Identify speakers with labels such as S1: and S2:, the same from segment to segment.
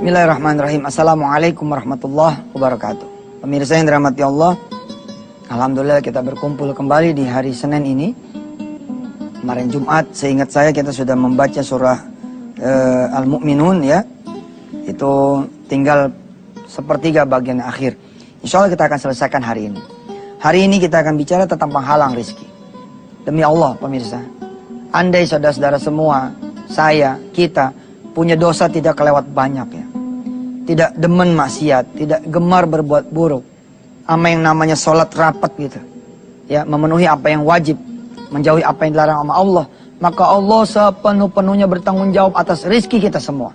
S1: Bismillahirrahmanirrahim. Assalamualaikum warahmatullahi wabarakatuh. Pemirsa yang dirahmati Allah, alhamdulillah kita berkumpul kembali di hari Senin ini. Kemarin Jumat, seingat saya kita sudah membaca surah Al-Mu'minun ya. Itu tinggal sepertiga bagian akhir. Insya Allah kita akan selesaikan hari ini. Hari ini kita akan bicara tentang penghalang rezeki. Demi Allah pemirsa, andai saudara-saudara semua, saya, kita punya dosa tidak kelewat banyak ya. Tidak demen maksiat, tidak gemar berbuat buruk, sama yang namanya sholat rapat gitu ya, memenuhi apa yang wajib, menjauhi apa yang dilarang sama Allah, maka Allah sepenuh-penuhnya bertanggung jawab atas rizki kita semua,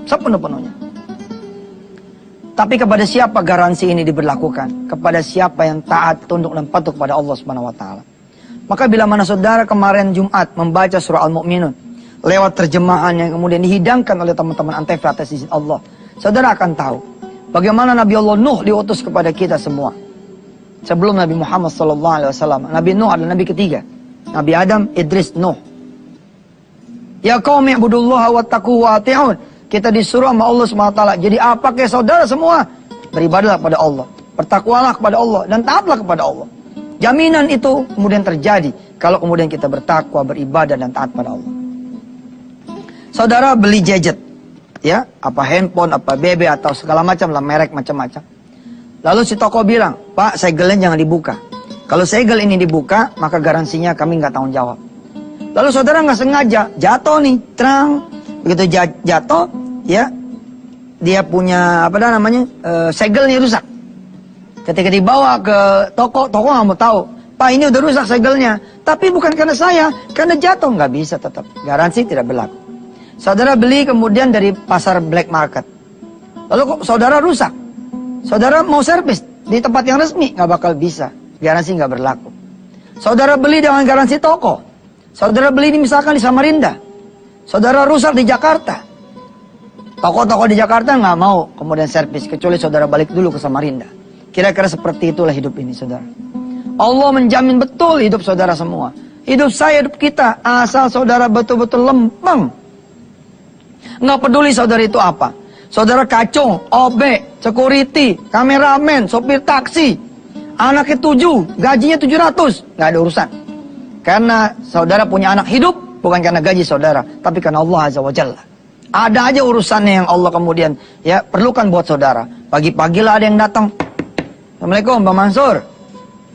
S1: sepenuh-penuhnya. Tapi kepada siapa garansi ini diberlakukan? Kepada siapa yang taat, tunduk dan patuh kepada Allah Subhanahu wa taala. Maka bila mana saudara kemarin Jumat membaca surah Al-Mu'minun lewat terjemahan yang kemudian dihidangkan oleh teman-teman Antv atas izin Allah, saudara akan tahu bagaimana Nabi Allah Nuh diutus kepada kita semua. Sebelum Nabi Muhammad SAW, Nabi Nuh adalah Nabi ketiga. Nabi Adam, Idris, Nuh. Ya qaumi ibudullaha wattaqu wa ati'un. Kita disuruh sama Allah SWT. Jadi apa ke saudara semua? Beribadahlah kepada Allah, bertakwalah kepada Allah, dan taatlah kepada Allah. Jaminan itu kemudian terjadi kalau kemudian kita bertakwa, beribadah, dan taat pada Allah. Saudara beli gadget, ya, apa handphone, apa BB, atau segala macam lah, merek macam-macam. Lalu si toko bilang, Pak, segelnya jangan dibuka. Kalau segel ini dibuka, maka garansinya kami nggak tanggung jawab. Lalu saudara nggak sengaja jatuh nih, terang, begitu jatuh, ya, dia punya apa namanya, segelnya rusak. Ketika dibawa ke toko nggak mau tahu, Pak ini udah rusak segelnya. Tapi bukan karena saya, karena jatuh, nggak bisa tetap, garansi tidak berlaku. Saudara beli kemudian dari pasar black market. Lalu kok saudara rusak. Saudara mau servis di tempat yang resmi, nggak bakal bisa. Garansi nggak berlaku. Saudara beli dengan garansi toko. Saudara beli ini misalkan di Samarinda. Saudara rusak di Jakarta. Toko-toko di Jakarta nggak mau kemudian servis, kecuali saudara balik dulu ke Samarinda. Kira-kira seperti itulah hidup ini saudara. Allah menjamin betul hidup saudara semua. Hidup saya, hidup kita. Asal saudara betul-betul lempeng. Nggak peduli saudara itu apa. Saudara kacung, OB, security, kameramen, sopir taksi. Anaknya 7, gajinya 700. Nggak ada urusan. Karena saudara punya anak hidup, bukan karena gaji saudara, tapi karena Allah Azza wa Jalla. Ada aja urusannya yang Allah kemudian ya perlukan buat saudara. Pagi-pagi lah ada yang datang. Assalamualaikum Bang Mansur.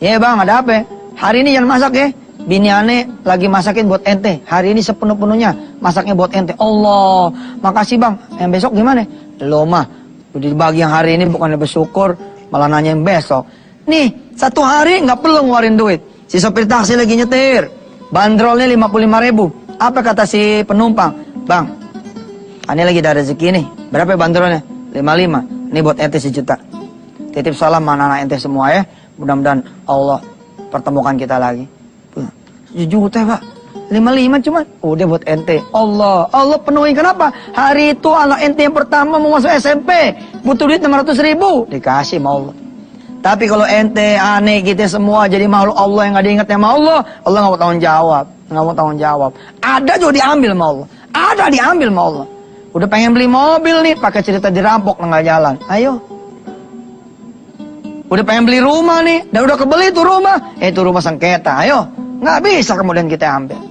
S1: Ya bang, ada apa? Hari ini jangan masak ya. Bini aneh lagi masakin buat ente. Hari ini sepenuh-penuhnya masaknya buat ente. Allah, makasih bang. Yang besok gimana? Lo mah, udah dibagi yang hari ini bukannya bersyukur, malah nanya yang besok. Nih, satu hari nggak perlu ngeluarin duit. Si sopir taksi lagi nyetir, bandrolnya 55.000. Apa kata si penumpang? Bang, ini lagi ada rezeki nih. Berapa bandrolnya? 55. Ini buat ente 1 juta. Titip salam anak-anak ente semua ya. Mudah-mudahan Allah pertemukan kita lagi. 7 juta pak, 55 cuma udah buat ente. Allah penuhin. Kenapa? Hari itu anak ente yang pertama mau masuk SMP, butuh duit 600.000, dikasih sama Allah. Tapi kalau ente aneh kita semua jadi makhluk Allah yang gak diingat sama Allah nggak mau tanggung jawab, nggak mau tanggung jawab. Ada juga diambil sama Allah, ada diambil sama Allah. Udah pengen beli mobil nih, pakai cerita dirampok nggak jalan. Ayo. Udah pengen beli rumah nih, dan udah kebeli tuh rumah, itu rumah sengketa. Ayo. Nggak bisa kemudian kita ambil.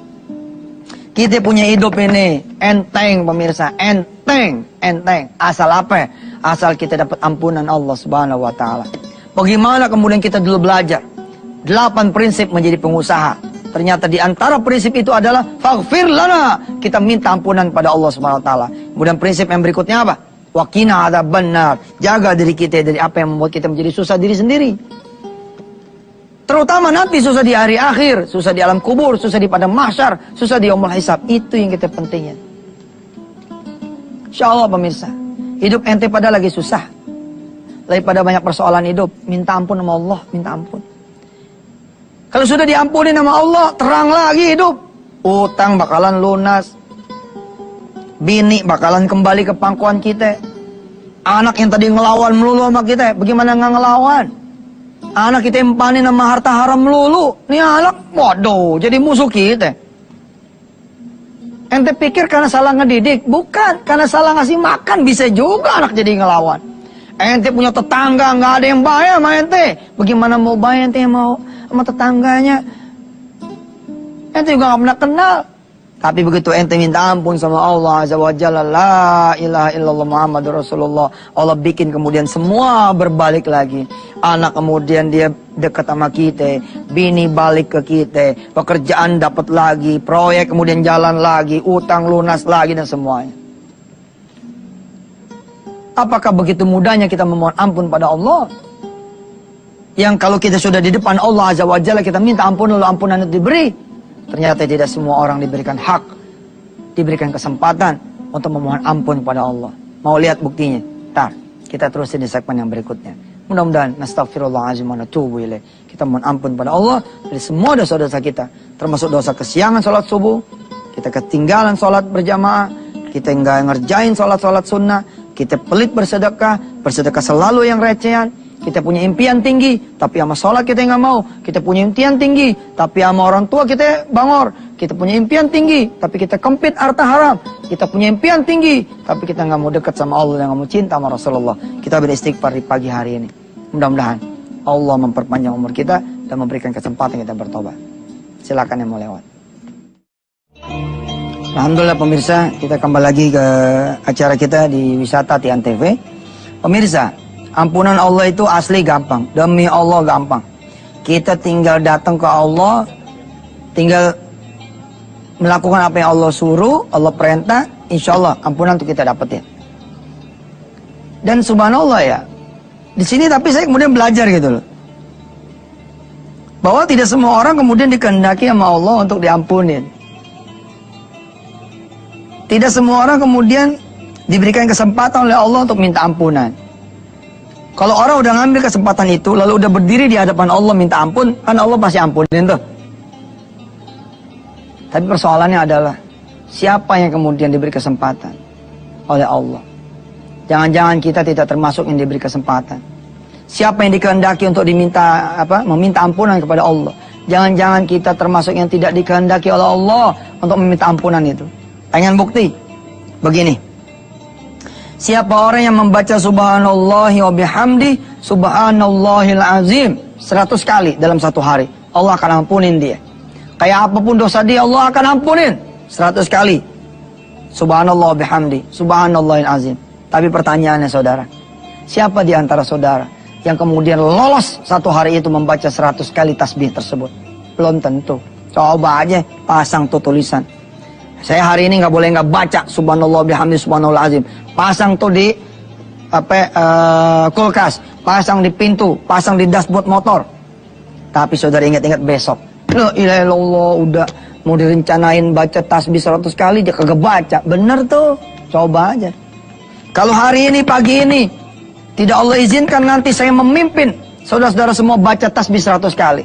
S1: Kita punya hidup ini enteng pemirsa, enteng. Asal apa? Asal kita dapat ampunan Allah Subhanahu wa taala. Bagaimana kemudian kita dulu belajar 8 prinsip menjadi pengusaha. Ternyata di antara prinsip itu adalah faghfir lana. Kita minta ampunan pada Allah Subhanahu wa taala. Kemudian prinsip yang berikutnya apa? Waqina adzabannar. Jaga diri kita dari apa yang membuat kita menjadi susah diri sendiri. Terutama nanti susah di hari akhir, susah di alam kubur, susah di padang mahsyar, susah di yaumul hisab. Itu yang kita pentingin. Insyaallah pemirsa, hidup ente pada lagi susah. Lagi pada banyak persoalan hidup, minta ampun sama Allah, minta ampun. Kalau sudah diampuni sama Allah, terang lagi hidup. Utang bakalan lunas. Bini bakalan kembali ke pangkuan kita. Anak yang tadi ngelawan melulu sama kita, bagaimana nggak ngelawan? Anak kita empanin sama harta haram melulu. Nih anak, waduh, jadi musuh kita. Ente pikir karena salah ngedidik? Bukan, karena salah ngasih makan bisa juga anak jadi ngelawan. Ente punya tetangga nggak ada yang bayar sama ente. Bagaimana mau bayar ente mau sama tetangganya? Ente juga nggak pernah kenal. Tapi begitu ente minta ampun sama Allah Azza wa Jalla, la ilaha illallah Muhammadur Rasulullah, Allah bikin kemudian semua berbalik lagi. Anak kemudian dia dekat sama kita, bini balik ke kita, pekerjaan dapat lagi, proyek kemudian jalan lagi, utang lunas lagi dan semuanya. Apakah begitu mudahnya kita memohon ampun pada Allah? Yang kalau kita sudah di depan Allah Azza wa Jalla kita minta ampun lalu ampunan itu diberi. Ternyata tidak semua orang diberikan hak, diberikan kesempatan untuk memohon ampun pada Allah. Mau lihat buktinya? Ntar kita terusin di segmen yang berikutnya. Mudah-mudahan nastaghfirullahaladzim wa natubu ilaih. Kita mohon ampun pada Allah dari semua dosa-dosa kita, termasuk dosa kesiangan sholat subuh, kita ketinggalan sholat berjamaah, kita nggak ngerjain sholat-sholat sunnah, kita pelit bersedekah selalu yang recehan. Kita punya impian tinggi, tapi sama sholat kita nggak mau. Kita punya impian tinggi, tapi sama orang tua kita bangor. Kita punya impian tinggi, tapi kita kempit harta haram. Kita punya impian tinggi, tapi kita nggak mau dekat sama Allah dan nggak mau cinta sama Rasulullah. Kita beristighfar di pagi hari ini. Mudah-mudahan Allah memperpanjang umur kita dan memberikan kesempatan kita bertobat. Silakan yang mau lewat. Alhamdulillah pemirsa, kita kembali lagi ke acara kita di Wisata Tian TV. Pemirsa, ampunan Allah itu asli gampang. Demi Allah gampang. Kita tinggal datang ke Allah, tinggal melakukan apa yang Allah suruh, Allah perintah, insya Allah ampunan itu kita dapetin. Dan subhanallah ya, di sini tapi saya kemudian belajar gitu loh, bahwa tidak semua orang kemudian dikehendaki sama Allah untuk diampunin. Tidak semua orang kemudian diberikan kesempatan oleh Allah untuk minta ampunan. Kalau orang udah ngambil kesempatan itu, lalu udah berdiri di hadapan Allah minta ampun, kan Allah pasti ampunin tuh. Tapi persoalannya adalah, siapa yang kemudian diberi kesempatan oleh Allah? Jangan-jangan kita tidak termasuk yang diberi kesempatan. Siapa yang dikehendaki untuk meminta ampunan kepada Allah? Jangan-jangan kita termasuk yang tidak dikehendaki oleh Allah untuk meminta ampunan itu. Pengen bukti? Begini. Siapa orang yang membaca subhanallahi wa bihamdi, subhanallahil azim 100 kali dalam satu hari, Allah akan ampunin dia. Kayak apapun dosa dia, Allah akan ampunin 100 kali. Subhanallah wa bihamdi, subhanallahil azim. Tapi pertanyaannya saudara, siapa di antara saudara yang kemudian lolos satu hari itu membaca 100 kali tasbih tersebut? Belum tentu. Coba aja pasang tuh tulisan. Saya hari ini nggak boleh nggak baca subhanallah bihamdi subhanallah azim. Pasang tuh di kulkas, pasang di pintu, pasang di dashboard motor. Tapi saudara ingat-ingat besok, la ilaha illallah, udah mau direncanain baca tasbih 100 kali dia kagak baca. Bener tuh, coba aja. Kalau hari ini pagi ini tidak Allah izinkan nanti saya memimpin saudara-saudara semua baca tasbih 100 kali.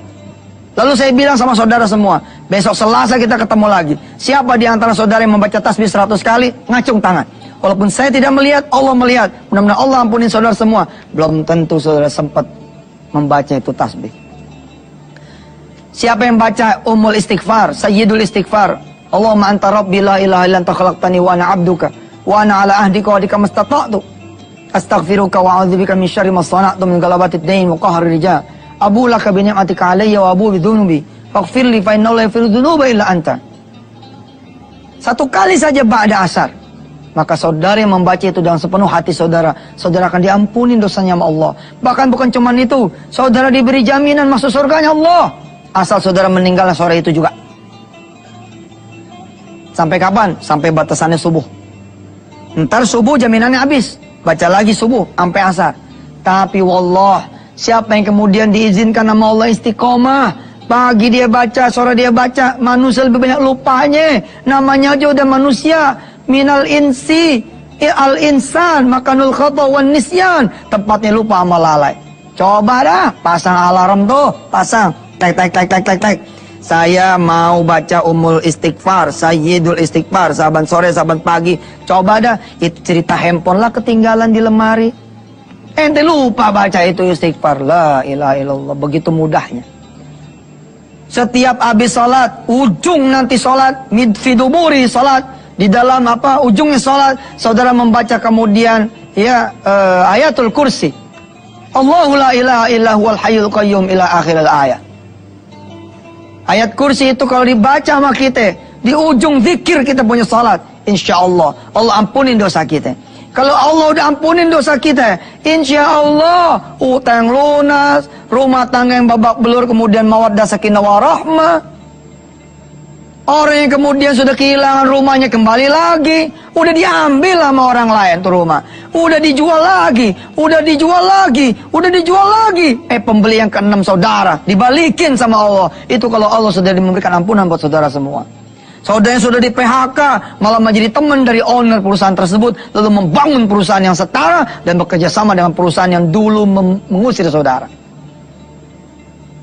S1: Lalu saya bilang sama saudara semua, besok Selasa kita ketemu lagi. Siapa di antara saudara yang membaca tasbih 100 kali? Ngacung tangan. Walaupun saya tidak melihat, Allah melihat. Mudah-mudahan Allah ampunin saudara semua. Belum tentu saudara sempat membaca itu tasbih. Siapa yang baca umul istighfar, sayyidul istighfar, Allahumma anta rabbi la ilaha illa anta khalaqtani wa ana abduka wa ana ala ahdika wa adika mastata'tu astaghfiruka wa a'udzubika min syarri ma sana'tu min galabatid dain wa qahri rijal. Abu laka bi ni'matika alayya wa abu bi dhunubi faghfir li fa innahu la yaghfiru dhunuba illa anta. Satu kali saja ba'da asar, maka saudara yang membaca itu dengan sepenuh hati saudara, saudara akan diampuni dosanya sama Allah. Bahkan bukan cuma itu, saudara diberi jaminan masuk surganya Allah, asal saudara meninggal sore itu juga. Sampai kapan? Sampai batasannya subuh. Ntar subuh jaminannya habis, baca lagi subuh sampai asar. Tapi wallah, siapa yang kemudian diizinkan nama Allah istiqomah, pagi dia baca, sore dia baca, manusia lebih banyak lupanya. Namanya aja udah manusia. Minal insi al insan makanul khata wan nisyan, tempatnya lupa sama lalai. Coba dah pasang alarm tuh, pasang tek. Saya mau baca umul istighfar, sayyidul istighfar, saban sore, saban pagi. Coba dah, itu cerita handphone lah ketinggalan di lemari. Ente lupa baca itu istighfar, la ilaha illallah, begitu mudahnya. Setiap habis salat, ujung nanti salat, midfiduburi salat, di dalam apa ujungnya salat, saudara membaca kemudian ya ayatul kursi. Allahu la ilaha illa huwal hayyul qayyum ila akhiril ayat. Ayat kursi itu kalau dibaca sama kita, di ujung zikir kita punya salat, insyaallah Allah ampunin dosa kita. Kalau Allah udah ampunin dosa kita, insya Allah utang lunas, rumah tangga yang babak belur, kemudian mawaddah sakinah warahmah. Orang yang kemudian sudah kehilangan rumahnya kembali lagi, udah diambil sama orang lain tuh rumah, udah dijual lagi, udah dijual lagi, udah dijual lagi. Pembeli yang keenam saudara dibalikin sama Allah. Itu kalau Allah sudah memberikan ampunan buat saudara semua. Saudara yang sudah di PHK malah menjadi teman dari owner perusahaan tersebut, lalu membangun perusahaan yang setara dan bekerja sama dengan perusahaan yang dulu mengusir saudara.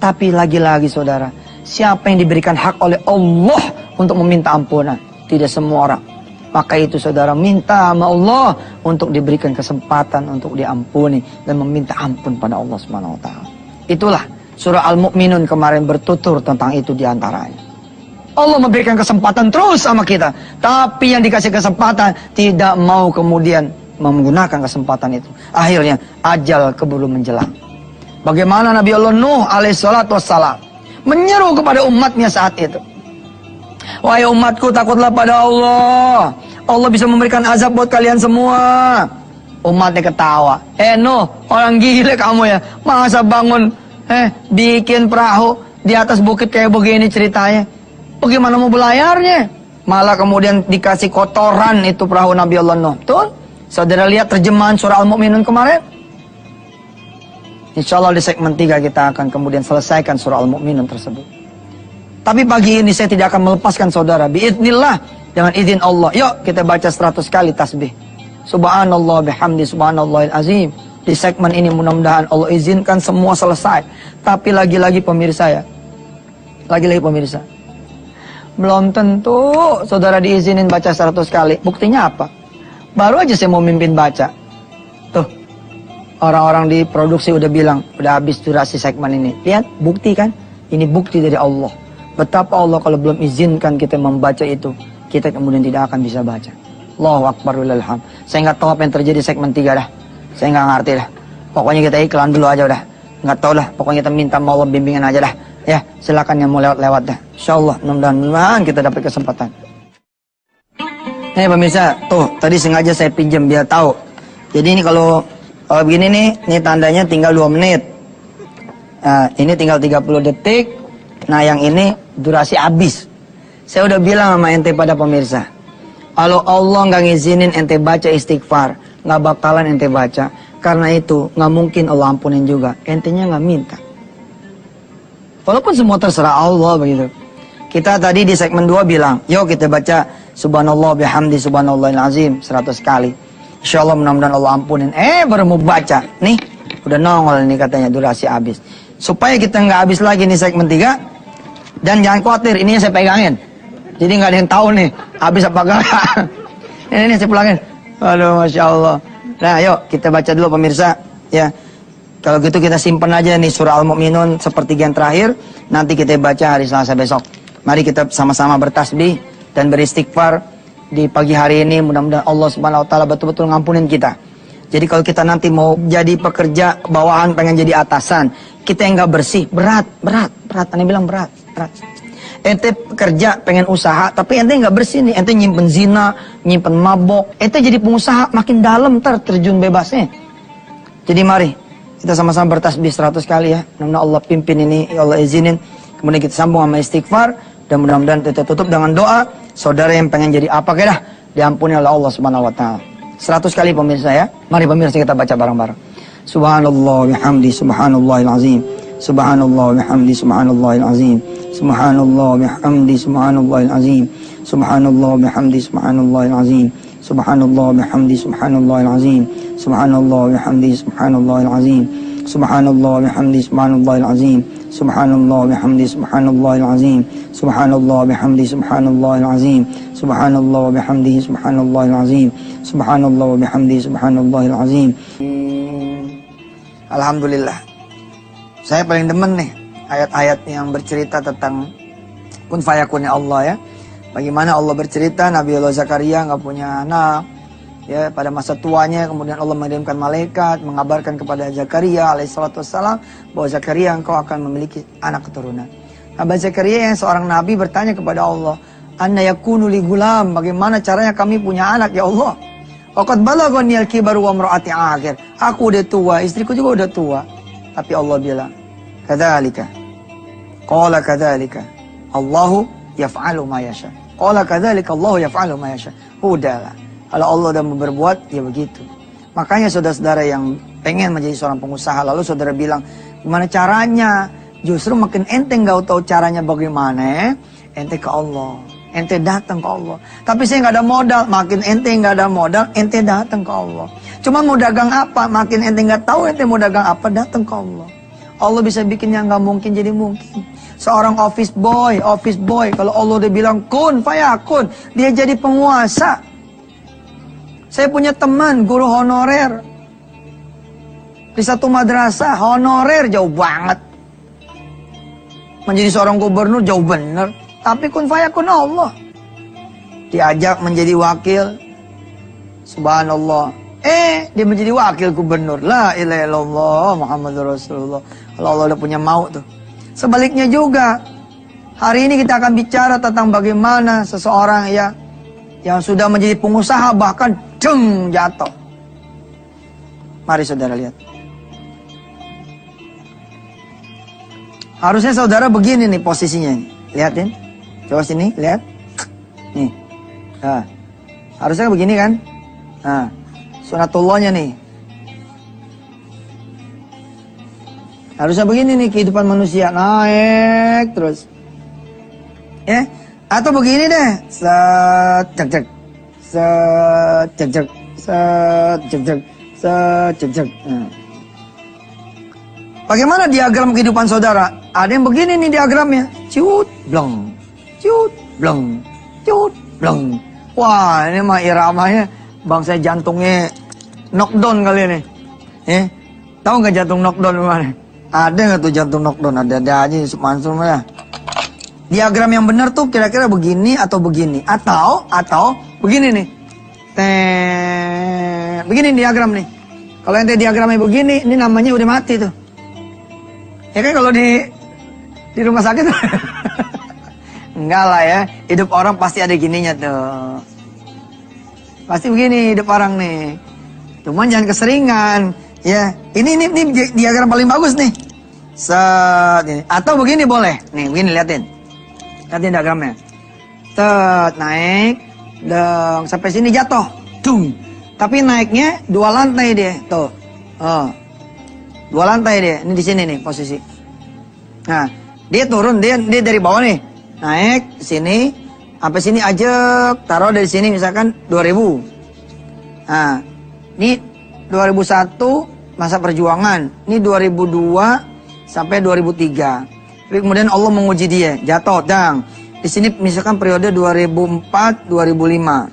S1: Tapi lagi-lagi saudara, siapa yang diberikan hak oleh Allah untuk meminta ampunan? Tidak semua orang. Maka itu saudara minta sama Allah untuk diberikan kesempatan untuk diampuni dan meminta ampun pada Allah SWT. Itulah surah Al-Mu'minun kemarin bertutur tentang itu diantaranya. Allah memberikan kesempatan terus sama kita. Tapi yang dikasih kesempatan tidak mau kemudian menggunakan kesempatan itu. Akhirnya ajal keburu menjelang. Bagaimana Nabi Allah Nuh alaihissalatu wassalam menyeru kepada umatnya saat itu. Wahai umatku, takutlah pada Allah. Allah bisa memberikan azab buat kalian semua. Umatnya ketawa. Nuh, orang gila kamu ya. Masa bangun bikin perahu di atas bukit kayak begini ceritanya. Bagaimana mau belayarnya? Malah kemudian dikasih kotoran itu perahu Nabi Allah Nuh. Tuh, saudara lihat terjemahan surah Al-Mu'minun kemarin. Insya Allah di segmen 3 kita akan kemudian selesaikan surah Al-Mu'minun tersebut. Tapi pagi ini saya tidak akan melepaskan saudara. Biidznillah, dengan izin Allah. Yuk kita baca 100 kali tasbih. Subhanallah bihamdi subhanallahil azim. Di segmen ini mudah-mudahan Allah izinkan semua selesai. Tapi lagi-lagi pemirsa ya. Lagi-lagi pemirsa. Belum tentu saudara diizinin baca 100 kali. Buktinya apa? Baru aja saya mau mimpin baca. Tuh, orang-orang di produksi udah bilang, udah habis durasi segmen ini. Lihat, bukti kan? Ini bukti dari Allah. Betapa Allah kalau belum izinkan kita membaca itu, kita kemudian tidak akan bisa baca. Allahu Akbar walhamd. Saya nggak tahu apa yang terjadi segmen 3 dah. Saya nggak ngerti dah. Pokoknya kita iklan dulu aja udah. Nggak tahu lah. Pokoknya kita minta Allah bimbingan aja dah. Ya, silakan yang mau lewat-lewat dah. Insyaallah, mudah-mudahan kita dapat kesempatan. Pemirsa, tuh tadi sengaja saya pinjam biar tahu. Jadi ini kalau begini nih, ini tandanya tinggal 2 menit. Nah, ini tinggal 30 detik. Nah, yang ini durasi habis. Saya udah bilang sama ente pada pemirsa, kalau Allah nggak ngizinin ente baca istighfar, nggak bakalan ente baca. Karena itu nggak mungkin Allah ampunin juga. Entenya nggak minta. Walaupun semua terserah Allah begitu. Kita tadi di segmen 2 bilang, yuk kita baca subhanallah bihamdi subhanallahil azim 100 kali. Insyaallah mudah-mudahan Allah ampunin. Baru mau baca. Nih, udah nongol nih katanya durasi habis. Supaya kita nggak habis lagi nih segmen 3. Dan jangan khawatir, ini saya pegangin. Jadi nggak ada yang tahu nih, habis apa enggak. ini saya pulangin. Aduh, Masya Allah. Nah, yuk kita baca dulu pemirsa. Ya. Kalau gitu kita simpan aja nih surah Al-Mu'minun sepertiga yang terakhir. Nanti kita baca hari Selasa besok. Mari kita sama-sama bertasbih dan beristighfar di pagi hari ini. Mudah-mudahan Allah Subhanahu Wa Taala betul-betul ngampunin kita. Jadi kalau kita nanti mau jadi pekerja bawahan, pengen jadi atasan, kita yang nggak bersih, berat. Ane bilang berat. Ente kerja pengen usaha, tapi ente nggak bersih nih. Ente nyimpen zina, nyimpen mabok. Ente jadi pengusaha makin dalam terjun bebasnya. Jadi mari kita sama-sama bertasbih 100 kali ya. Mudah-mudahan Allah pimpin ini, ya Allah izinin. Kemudian kita sambung sama istighfar. Dan mudah-mudahan kita tutup dengan doa. Saudara yang pengen jadi apa kaya dah, diampuni oleh Allah Subhanahu Wa Taala. 100 kali pemirsa ya. Mari pemirsa kita baca bareng-bareng. Subhanallah bihamdi subhanallahil azim. Subhanallah bihamdi subhanallahil azim. Subhanallah bihamdi subhanallahil azim. Subhanallah bihamdi subhanallahil azim. Subhanallah bihamdi subhanallahil azim. Subhanallah bihamdi subhanallahil azim. Subhanallah bihamdi subhanallahil azim. Subhanallah bihamdi subhanallahil azim. Subhanallah bihamdi subhanallahil azim. Subhanallah bihamdi subhanallahil azim. Subhanallah bihamdi subhanallahil azim. Alhamdulillah. Saya paling demen nih ayat-ayat yang bercerita tentang kun fayakunnya Allah ya. Bagaimana Allah bercerita Nabi Allah Zakaria nggak punya anak. Ya, pada masa tuanya kemudian Allah mengirimkan malaikat mengabarkan kepada Zakaria alaihissalatu wassalam bahwa Zakaria engkau akan memiliki anak keturunan. Nabi Zakaria yang seorang nabi bertanya kepada Allah, "Anna yakunu li gulam?" Bagaimana caranya kami punya anak ya Allah? Waqad balaghani al-kibaru wa imraati akhir. Aku udah tua, istriku juga udah tua. Tapi Allah bilang, "Kadzalika." Qala kadzalika. Allahu yaf'alu ma yasha. Qala kadzalika Allahu yaf'alu ma yasha. Udahlah. Kalau Allah udah berbuat, ya begitu. Makanya saudara-saudara yang pengen menjadi seorang pengusaha, lalu saudara bilang, gimana caranya? Justru makin ente nggak tahu caranya bagaimana, ente ke Allah. Ente datang ke Allah. Tapi saya nggak ada modal. Makin ente nggak ada modal, ente datang ke Allah. Cuma mau dagang apa? Makin ente nggak tahu ente mau dagang apa, datang ke Allah. Allah bisa bikin yang nggak mungkin jadi mungkin. Seorang office boy. Kalau Allah udah bilang kun fayakun, dia jadi penguasa. Saya punya teman guru honorer di satu madrasah, honorer jauh banget. Menjadi seorang gubernur jauh bener. Tapi kun fayakun Allah. Diajak menjadi wakil. Subhanallah. Dia menjadi wakil gubernur. La ilaha illallah Muhammadur Rasulullah. Kalau Allah udah punya mau tuh. Sebaliknya juga. Hari ini kita akan bicara tentang bagaimana seseorang ya yang sudah menjadi pengusaha bahkan jatuh. Mari saudara lihat. Harusnya saudara begini nih posisinya. Lihatin. Coba sini, lihat. Nih. Nah. Harusnya begini kan? Nah. Sunatullahnya nih. Harusnya begini nih kehidupan manusia. Naik terus. Ya. Atau begini deh. Set, cek, cek. Set, cek, cek. Set, cek, cek. Set, cek, cek. Nah. Bagaimana diagram kehidupan saudara? Ada yang begini nih diagramnya. Ciut, blong. Ciut, blong. Ciut, blong. Wah, ini mah iramanya bangsa jantungnya knockdown kali ini. Tahu nggak jantung knockdown gimana? Ada nggak tuh jantung knockdown? Ada aja Yusuf Mansur ya. Diagram yang benar tuh kira-kira begini atau begini. Atau begini nih. Begini diagram nih. Kalau ente diagramnya begini, ini namanya udah mati tuh. Ya kan kalau di rumah sakit enggak lah ya, hidup orang pasti ada gininya tuh. Pasti begini hidup orang nih. Cuman jangan keseringan, ya. Ini diagram paling bagus nih. Ini. Atau begini boleh. Nih, begini liatin. Liatin diagramnya. Naik, dong sampai sini jatuh. Dung. Tapi naiknya 2 lantai dia, tuh. 2 lantai dia, ini di sini nih posisi. Nah, dia turun, dia dari bawah nih, naik sini, sampai sini aja, taruh dari sini misalkan 2000. Nah, ini 2001 masa perjuangan, ini 2002 sampai 2003. Kemudian Allah menguji dia, jatuh, dang. Di sini misalkan periode 2004-2005,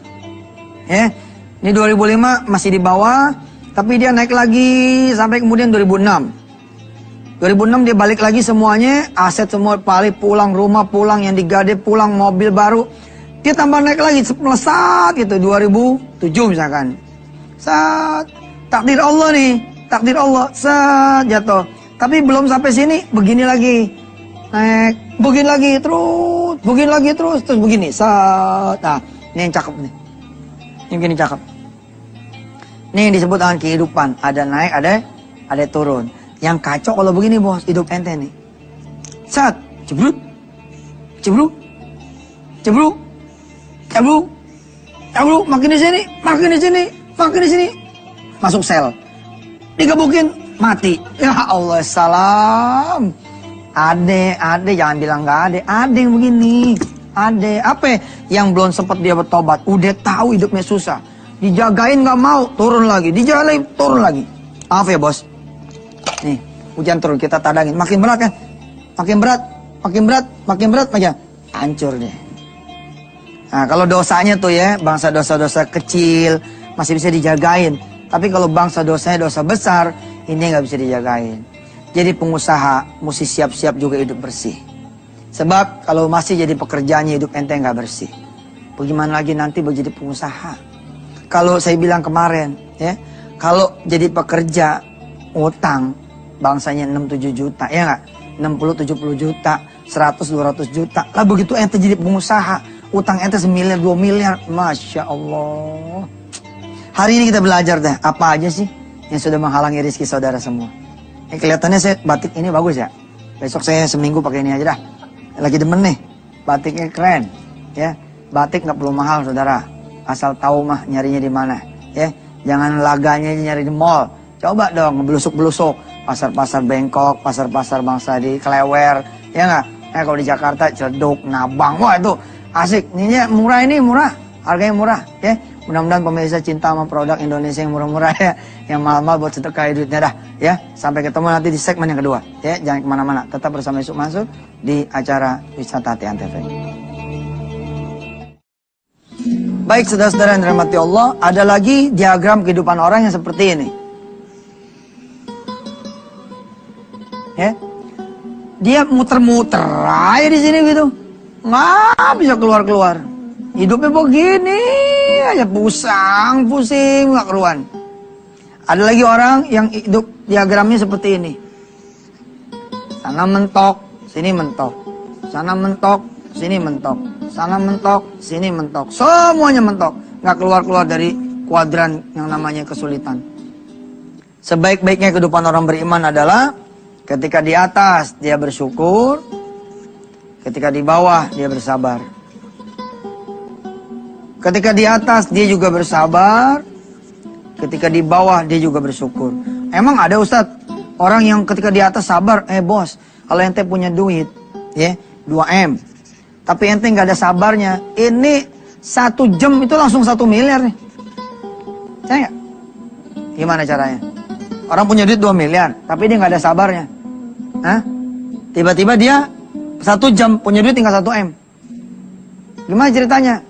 S1: ya, ini 2005 masih di bawah. Tapi dia naik lagi sampai kemudian 2006. 2006 dia balik lagi semuanya, aset semua balik, pulang rumah, pulang yang digade, pulang mobil baru. Dia tambah naik lagi, melesat gitu, 2007 misalkan. Saat takdir Allah nih, takdir Allah, saat jatuh. Tapi belum sampai sini, begini lagi. Naik, begini lagi, terus begini. Saat, nah ini yang cakep nih. Ini begini cakep. Ini yang disebut dengan kehidupan. Ada naik, ada turun. Yang kacau kalau begini bos, hidup ente nih. Sat, cebrut, cebrut, cebrut, cebrut, cebrut, makin di sini, makin di sini, makin di sini. Masuk sel. Digebukin, mati. Ya Allah, salam. Ade, jangan bilang nggak ada. Ada yang begini. Ada, apa yang belum sempat dia bertobat. Udah tahu hidupnya susah. Dijagain nggak mau, turun lagi. Dijagain, turun lagi. Maaf ya bos. Nih, hujan turun, kita tadangin. Makin berat kan? Makin berat, makin berat, makin berat, makin hancur deh. Nah, kalau dosanya tuh ya, bangsa dosa-dosa kecil masih bisa dijagain. Tapi kalau bangsa dosanya dosa besar, ini nggak bisa dijagain. jadi pengusaha mesti siap-siap juga hidup bersih. Sebab kalau masih jadi pekerjaannya hidup ente nggak bersih, bagaimana lagi nanti jadi pengusaha? Kalau saya bilang kemarin, ya, kalau jadi pekerja utang bangsanya 6-7 juta, ya nggak? 60-70 juta, 100-200 juta. Lah begitu ente jadi pengusaha, utang ente 1 miliar, 2 miliar, Masya Allah. Hari ini kita belajar dah, apa aja sih yang sudah menghalangi rezeki saudara semua. Kelihatannya saya batik ini bagus ya. Besok saya seminggu pakai ini aja dah. Lagi demen nih, batiknya keren, ya. Batik nggak perlu mahal saudara, asal tahu mah nyarinya di mana, ya. Jangan laganya nyari di mall. Coba dong ngebelusuk-belusuk pasar-pasar Bengkok, pasar-pasar bangsa di Klewer, ya nggak? Kalau di Jakarta Ciledug, Nabang, wah itu asik. Ini murah, ini murah, harganya murah, ya. Mudah-mudahan pemirsa cinta sama produk Indonesia yang murah-murah ya, yang mahal-mahal buat sedekah duitnya dah, ya. Sampai ketemu nanti di segmen yang kedua, ya. Jangan kemana-mana, tetap bersama Yusuf Mansur di acara Wisata Hati Antv. Baik saudara-saudara yang dirahmati Allah, ada lagi diagram kehidupan orang yang seperti ini. Ya, dia muter-muter aja di sini gitu, nggak bisa keluar-keluar. Hidupnya begini aja, pusing nggak keruan. Ada lagi orang yang hidup diagramnya seperti ini. Sana mentok, sini mentok. Sana mentok, sini mentok. Sana mentok, sini mentok. Semuanya mentok. Nggak keluar-keluar dari kuadran yang namanya kesulitan. Sebaik-baiknya kehidupan orang beriman adalah ketika di atas dia bersyukur, ketika di bawah dia bersabar. Ketika di atas dia juga bersabar, ketika di bawah dia juga bersyukur. Emang ada Ustadz orang yang ketika di atas sabar, bos, kalau ente punya duit, ya 2M, tapi ente nggak ada sabarnya, ini 1 jam itu langsung 1 miliar nih. Saya nggak? Gimana caranya? Orang punya duit 2 miliar, tapi dia nggak ada sabarnya. Hah? Tiba-tiba dia 1 jam punya duit tinggal 1M. Gimana ceritanya?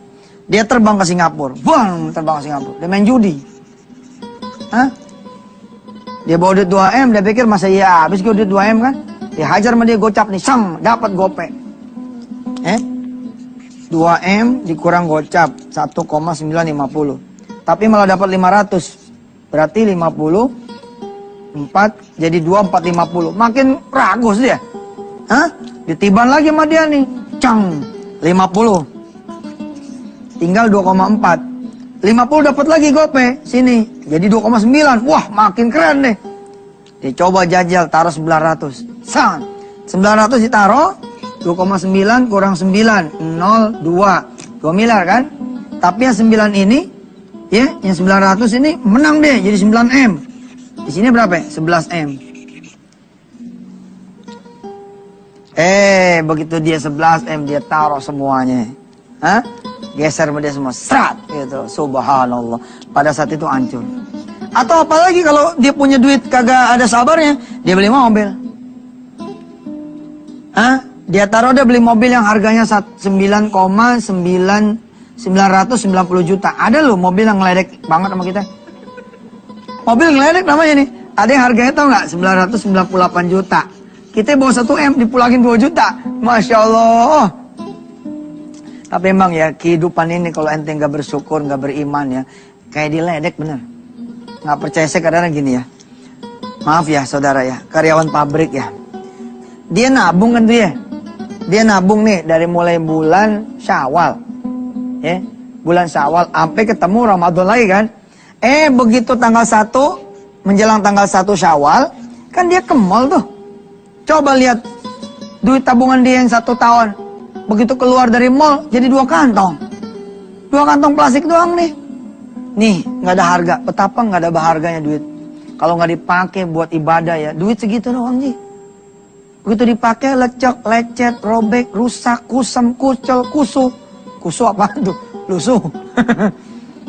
S1: Dia terbang ke Singapura. Buang, terbang ke Singapura. Dia main judi. Hah? Dia bawa duit 2M, dia pikir masa iya habis gue duit 2M kan? Dia hajar sama dia gocap nih, sang, dapat gope. 2M dikurang gocap 1,950. Tapi malah dapat 500. Berarti 54 jadi 2450. Makin ragus dia. Hah? Ditiban lagi sama dia nih. Cang, 50. Tinggal 2,4. 50 dapat lagi gope. Sini. Jadi 2,9. Wah, makin keren deh. Dia coba jajal, taruh 900. Sang. 900 ditaruh. 2,9 kurang 9. 0, 2. 2 miliar kan? Tapi yang 9 ini, ya, yang 900 ini menang deh. Jadi 9M. Di sini berapa? 11M. Begitu dia 11M, dia taruh semuanya. Hah? Geser dia semua, serat gitu. Subhanallah. Pada saat itu hancur. Atau apalagi kalau dia punya duit kagak ada sabarnya, dia beli mobil. Hah? Dia taruh, dia beli mobil yang harganya 9,990 juta. Ada loh mobil yang ngeledek banget sama kita. Mobil ngeledek namanya nih. Ada yang harganya tau nggak? 998 juta. Kita bawa 1M dipulangin 2 juta. Masya Allah. Tapi emang ya kehidupan ini kalau ente nggak bersyukur, nggak beriman ya, kayak diledek bener. Nggak percaya saya kadang-kadang gini ya. Maaf ya saudara ya, karyawan pabrik ya. Dia nabung kan dia. Dia nabung nih dari mulai bulan Syawal. Ya, bulan Syawal sampai ketemu Ramadan lagi kan. Begitu tanggal 1 menjelang tanggal 1 Syawal, kan dia ke mall tuh. Coba lihat duit tabungan dia yang 1 tahun. Begitu keluar dari mall, jadi 2 kantong. 2 kantong plastik doang nih. Nih, nggak ada harga. Betapa nggak ada berharganya duit. Kalau nggak dipakai buat ibadah ya, duit segitu doang Ji. Begitu dipakai, lecek, lecet, robek, rusak, kusam, kucel, kusuh. Kusuh apa tuh? Lusuh.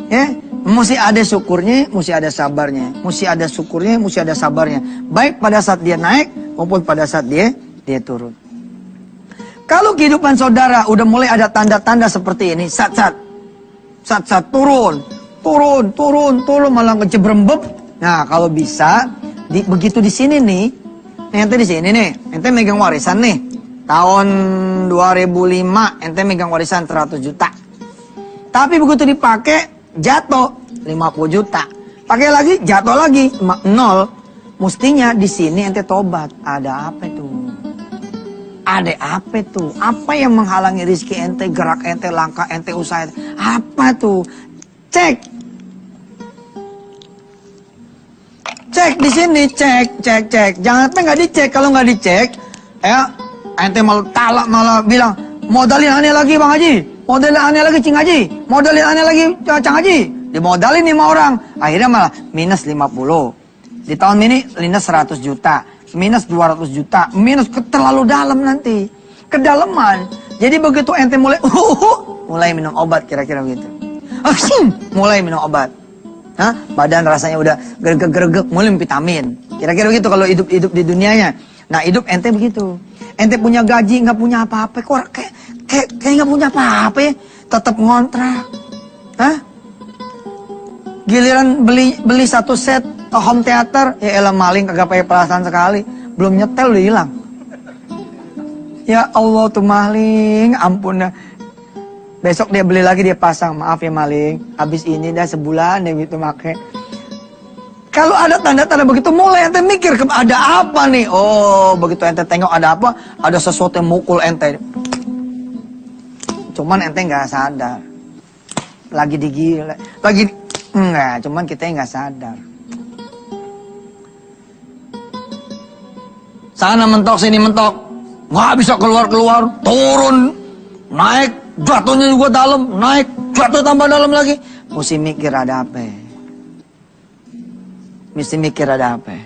S1: Ya, mesti ada syukurnya, mesti ada sabarnya. Mesti ada syukurnya, mesti ada sabarnya. Baik pada saat dia naik, maupun pada saat dia turun. Kalau kehidupan saudara udah mulai ada tanda-tanda seperti ini, sat-sat turun, malah kecebrembeb. Nah, kalau bisa, begitu di sini nih, ente di sini nih, ente megang warisan nih. Tahun 2005 ente megang warisan 100 juta. Tapi begitu dipakai jatuh 50 juta. Pakai lagi jatuh lagi 0. Mestinya di sini ente tobat. Ada apa tuh? Ada apa tuh? Apa yang menghalangi rezeki ente, gerak ente, langkah ente, usaha ente? Apa tuh? Cek. Cek di sini, cek. Jangan sampai nggak dicek. Kalau nggak dicek, ya ente malah bilang modalin aneh lagi Bang Haji, modalin aneh lagi Cing Haji, modalin aneh lagi Cang Haji. Dimodalin 5 orang, akhirnya malah minus 50. Di tahun ini minus 100 juta, minus 200 juta, minus terlalu dalam nanti, kedalaman. Jadi begitu ente mulai minum obat kira-kira begitu. Mulai minum obat. Hah? Badan rasanya udah gergek-gergek, mulai vitamin. Kira-kira begitu kalau hidup di dunianya. Nah, hidup ente begitu. Ente punya gaji, nggak punya apa-apa. Kok kayak nggak punya apa-apa ya? Tetap ngontrak. Hah? Giliran beli satu set home theater, ya elah maling kagak pakai perasaan sekali. Belum nyetel udah hilang. Ya Allah tuh maling, ampun dah. Besok dia beli lagi, dia pasang, maaf ya maling, habis ini dah sebulan deh gitu make. Kalau ada tanda-tanda begitu, mulai ente mikir, ada apa nih? Oh, begitu ente tengok ada apa, ada sesuatu yang mukul ente. Cuman ente nggak sadar. Lagi digila, enggak, cuman kita nggak sadar. Sana mentok, sini mentok. Nggak bisa keluar, turun, naik. Jatuhnya juga dalam, naik, jatuh tambah dalam lagi. Mesti mikir ada apa. Mesti mikir ada apa.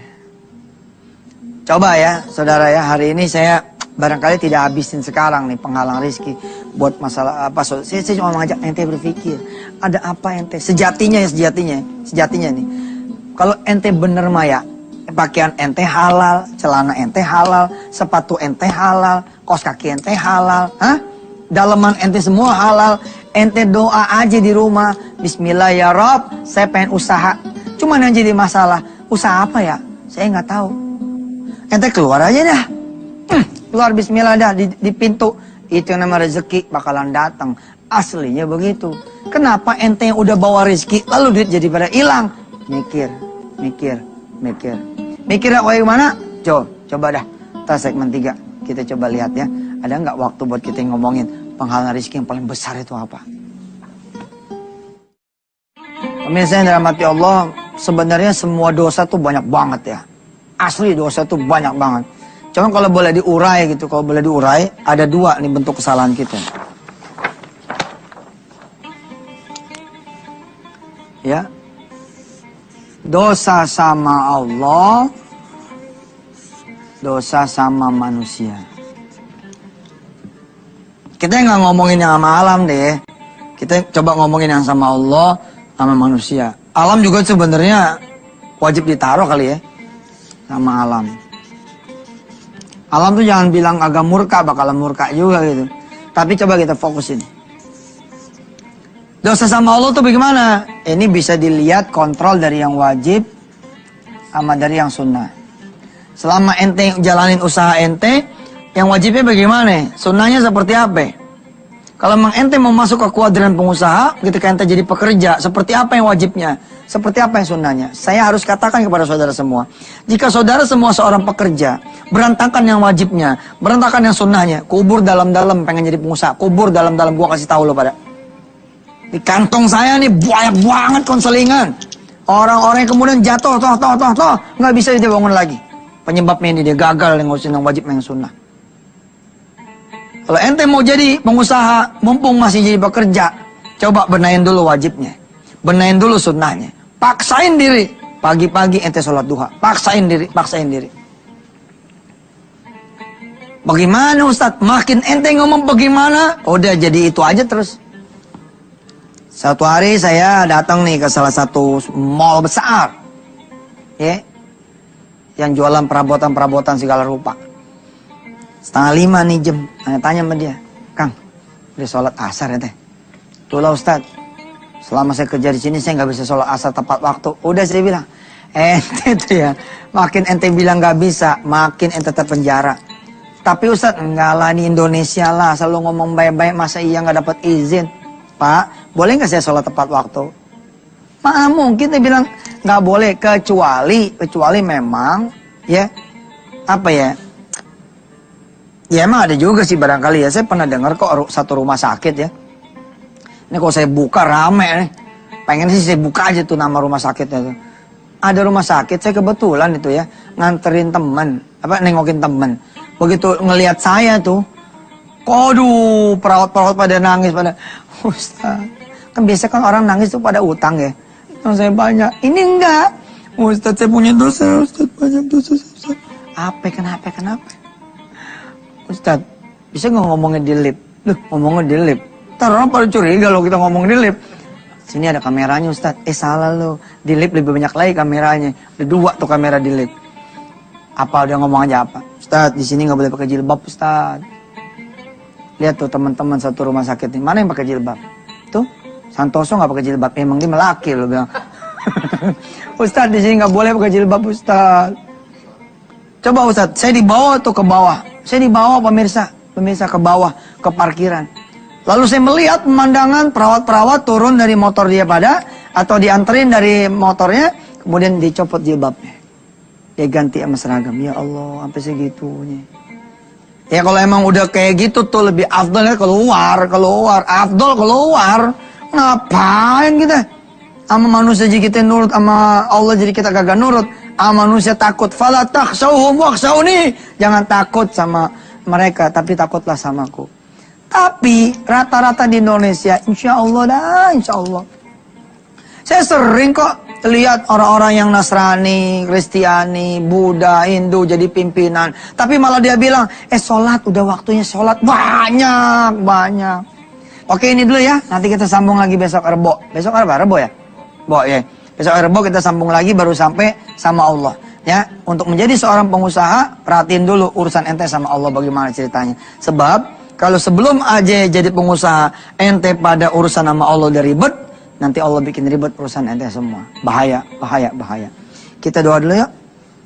S1: Coba ya, saudara ya, hari ini saya barangkali tidak habisin sekarang nih penghalang rezeki buat masalah apa. Saya cuma mengajak ente berpikir, ada apa ente? Sejatinya nih. Kalau ente bener maya, pakaian ente halal, celana ente halal, sepatu ente halal, kaos kaki ente halal, hah? Daleman ente semua halal, ente doa aja di rumah, Bismillah ya Rob, saya pengen usaha. Cuman yang jadi masalah, usaha apa ya? Saya nggak tahu. Ente keluar aja dah, keluar Bismillah dah di pintu, itu yang nama rezeki bakalan datang. Aslinya begitu. Kenapa ente yang udah bawa rezeki, lalu duit jadi pada hilang? Mikir. Mikirnya kayak gimana? Coba dah, kita segmen 3 kita coba lihat ya. Ada nggak waktu buat kita ngomongin penghalang rezeki yang paling besar itu apa? Pemirsa yang dirahmati Allah, sebenarnya semua dosa tuh banyak banget ya. Asli dosa tuh banyak banget. Cuma kalau boleh diurai gitu, ada 2 nih bentuk kesalahan kita. Ya. Dosa sama Allah, dosa sama manusia. Kita nggak ngomongin yang sama alam deh. Kita coba ngomongin yang sama Allah, sama manusia. Alam juga sebenarnya wajib ditaruh kali ya, sama alam. Alam tuh jangan bilang agak murka, bakalan murka juga gitu. Tapi coba kita fokusin. Dosa sama Allah tuh bagaimana? Ini bisa dilihat kontrol dari yang wajib sama dari yang sunnah. Selama ente jalanin usaha ente, yang wajibnya bagaimana? Sunnahnya seperti apa? Kalau memang ente mau masuk ke kuadran pengusaha, ketika ente jadi pekerja, seperti apa yang wajibnya? Seperti apa yang sunnahnya? Saya harus katakan kepada saudara semua, jika saudara semua seorang pekerja, berantakan yang wajibnya, berantakan yang sunnahnya, kubur dalam-dalam pengen jadi pengusaha, kubur dalam-dalam, gua kasih tahu lo pada. Di kantong saya nih banyak banget konselingan. Orang-orang yang kemudian jatuh, nggak bisa dia bangun lagi. Penyebabnya ini dia gagal ngurusin yang wajib yang sunnah. Kalau ente mau jadi pengusaha, mumpung masih jadi bekerja, coba benahin dulu wajibnya, benahin dulu sunnahnya, paksain diri. Pagi-pagi ente sholat duha, paksain diri. Bagaimana Ustadz? Makin ente ngomong bagaimana, udah jadi itu aja terus. Satu hari saya datang nih ke salah satu mall besar, ya, yang jualan perabotan segala rupa. 4:30 nih jam, tanya sama dia, Kang, udah sholat asar ya teh? Itulah Ustadz, selama saya kerja di sini saya nggak bisa sholat asar tepat waktu. Udah saya bilang, Ente tuh ya, makin ente bilang gak bisa, makin ente terpenjara. Tapi Ustadz, enggak lah, di Indonesia lah, selalu ngomong baik-baik, masa iya gak dapat izin? Pak, boleh gak saya sholat tepat waktu? Mana mungkin dia bilang gak boleh, kecuali memang, ya, apa ya? Ya emang ada juga sih barangkali ya, saya pernah dengar kok satu rumah sakit ya. Ini kalau saya buka rame nih, pengen sih saya buka aja tuh nama rumah sakitnya tuh. Ada rumah sakit, saya kebetulan itu ya, nganterin temen, nengokin temen. Begitu ngelihat saya tuh, aduh, perawat-perawat pada nangis pada, Ustaz, kan biasa kan orang nangis tuh pada utang ya. Yang saya banyak, ini enggak, Ustaz saya punya dosa, Ustaz banyak dosa, Ustaz. Kenapa? Ustaz, bisa nggak ngomongnya di lip? Loh, ngomongnya di lip. Ntar orang pada curiga loh kita ngomong di lip. Sini ada kameranya Ustaz. Salah lo, di lip lebih banyak lagi kameranya. Ada 2 tuh kamera di lip. Apa udah ngomong aja apa? Ustaz, di sini nggak boleh pakai jilbab Ustaz. Lihat tuh teman-teman satu rumah sakit ini, mana yang pakai jilbab? Tuh, Santoso nggak pakai jilbab. Emang dia melaki lo bilang. Ustaz, di sini nggak boleh pakai jilbab Ustaz. Coba Ustaz, saya dibawa tuh ke bawah. Saya dibawa pemirsa ke bawah, ke parkiran. Lalu saya melihat pemandangan perawat-perawat turun dari motor dia atau dianterin dari motornya, kemudian dicopot jilbabnya. Dia ganti sama seragam. Ya Allah, sampai segitunya. Ya kalau emang udah kayak gitu tuh lebih afdal ya keluar. Afdal keluar. Ngapain kita? Sama manusia jadi kita nurut, sama Allah jadi kita kagak nurut. Sama manusia takut. Fala takhshawhum wakhshawni. Jangan takut sama mereka, tapi takutlah samaku. Tapi rata-rata di Indonesia, insya Allah. Saya sering kok lihat orang-orang yang Nasrani, Kristiani, Buddha, Hindu jadi pimpinan. Tapi malah dia bilang, sholat, udah waktunya sholat. Banyak. Oke, ini dulu ya. Nanti kita sambung lagi besok Rebo. Besok apa? Rebo ya? Ya. Besok Rebo kita sambung lagi baru sampai sama Allah. Ya, untuk menjadi seorang pengusaha, perhatiin dulu urusan ente sama Allah bagaimana ceritanya. Sebab kalau sebelum aja jadi pengusaha, ente pada urusan sama Allah udah ribet, nanti Allah bikin ribet urusan ente semua. Bahaya. Kita doa dulu ya.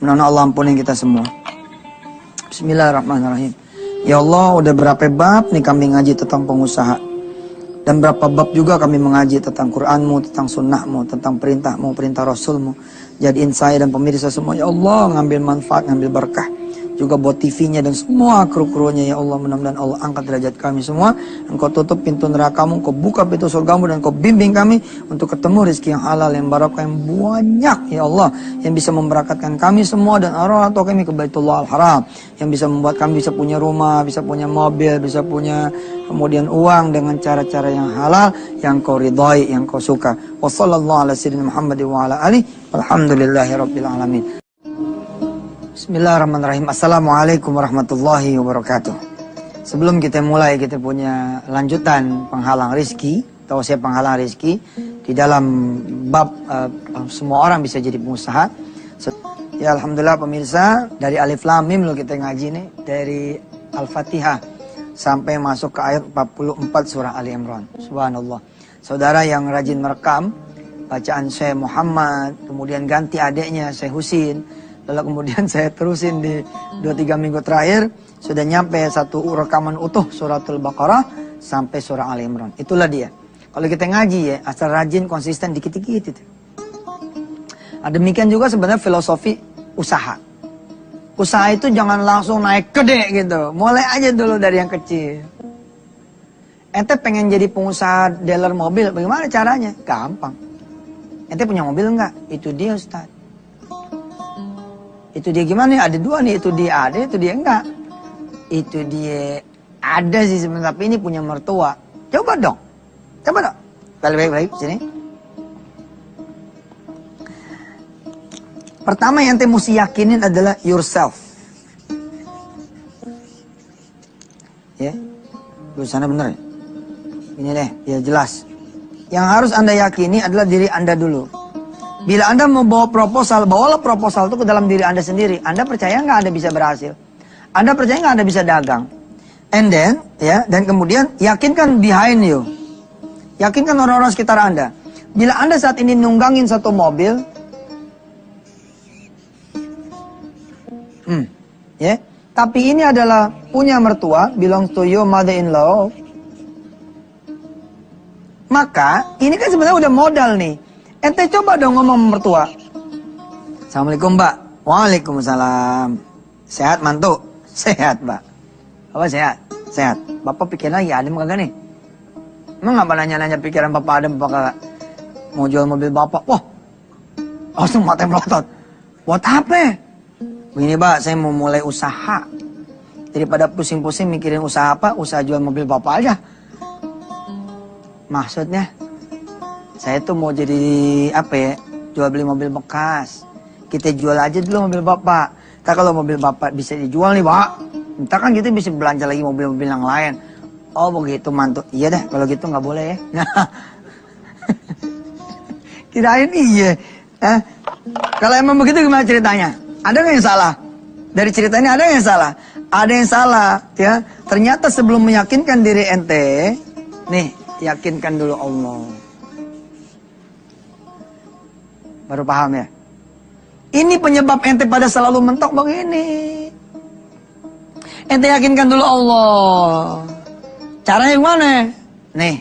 S1: Mudah-mudahan Allah ampunin kita semua. Bismillahirrahmanirrahim. Ya Allah, udah berapa bab nih kami ngaji tentang pengusaha. Dan berapa bab juga kami mengaji tentang Qur'anmu, tentang sunnahmu, tentang perintahmu, perintah Rasulmu. Jadiin saya dan pemirsa semua, ya Allah, ngambil manfaat, ngambil berkah. Juga buat TV-nya dan semua kru-krunya, ya Allah, mudah-mudahan Allah angkat derajat kami semua. Engkau tutup pintu nerakamu, Engkau buka pintu surgamu, dan Engkau bimbing kami untuk ketemu rezeki yang halal, yang barakah, yang banyak, ya Allah, yang bisa memberakatkan kami semua dan orang tua kami ke Baitullah Al-Haram, yang bisa membuat kami bisa punya rumah, bisa punya mobil, bisa punya kemudian uang dengan cara-cara yang halal, yang Kau ridhai, yang Kau suka. Wassallallahu ala sayyidina Muhammad wa ala alihi walhamdulillahi rabbil alamin. Bismillahirrahmanirrahim. Assalamualaikum warahmatullahi wabarakatuh. Sebelum kita mulai, kita punya lanjutan penghalang rizki, tausiah penghalang rizki di dalam bab semua orang bisa jadi pengusaha. Ya alhamdulillah pemirsa, dari Alif Lam Mim lo kita ngaji nih, dari Al-Fatihah sampai masuk ke ayat 44 surah Ali Imran. Subhanallah. Saudara yang rajin merekam bacaan Syekh Muhammad, kemudian ganti adiknya Syekh Husin, lalu kemudian saya terusin di 2-3 minggu terakhir, sudah nyampe satu rekaman utuh suratul Baqarah sampai surah Ali Imran. Itulah dia. Kalau kita ngaji ya, asal rajin, konsisten, dikit-dikit itu. Demikian juga sebenarnya filosofi usaha. Usaha itu jangan langsung naik gede gitu. Mulai aja dulu dari yang kecil. Ente pengen jadi pengusaha dealer mobil, bagaimana caranya? Gampang. Ente punya mobil enggak? Itu dia Ustaz. Itu dia gimana? Ada 2 nih, itu dia ada, itu dia enggak. Itu dia ada sih sebenarnya, tapi ini punya mertua. Coba dong. Baik, sini. Pertama yang ente mesti yakinin adalah yourself. Ya. Tulisannya bener ya? Ini deh, ya jelas. Yang harus Anda yakini adalah diri Anda dulu. Bila Anda mau bawa proposal, bawalah proposal itu ke dalam diri Anda sendiri. Anda percaya nggak Anda bisa berhasil? Anda percaya nggak Anda bisa dagang? And then, ya, dan kemudian yakinkan behind you. Yakinkan orang-orang sekitar Anda. Bila Anda saat ini nunggangin satu mobil, Ya. Tapi ini adalah punya mertua, belong to your mother-in-law. Maka ini kan sebenarnya udah modal nih. Ente coba dong ngomong mertua. Assalamualaikum Mbak. Waalaikumsalam. Sehat mantu? Sehat Mbak. Apa sehat? Sehat. Bapak pikiran lagi adem kagak nih? Emang ngapa nanya-nanya pikiran Bapak adem apa kagak? Mau jual mobil Bapak? Wah, langsung mata melotot. Buat apa? Begini Mbak, saya mau mulai usaha. Daripada pusing-pusing mikirin usaha apa, usaha jual mobil Bapak aja. Maksudnya, saya tuh mau jadi apa ya? Jual beli mobil bekas. Kita jual aja dulu mobil Bapak. Ntar kalau mobil Bapak bisa dijual nih Pak, ntar kan kita bisa belanja lagi mobil-mobil yang lain. Oh begitu mantu. Iya dah, kalau gitu nggak boleh ya. Kirain iya. Kalau emang begitu gimana ceritanya? Ada nggak yang salah? Dari cerita ini ada nggak yang salah? Ada yang salah, ya. Ternyata sebelum meyakinkan diri ente, nih, yakinkan dulu Allah. Baru paham ya? Ini penyebab ente pada selalu mentok begini. Ente yakinkan dulu Allah. Caranya gimana? Nih,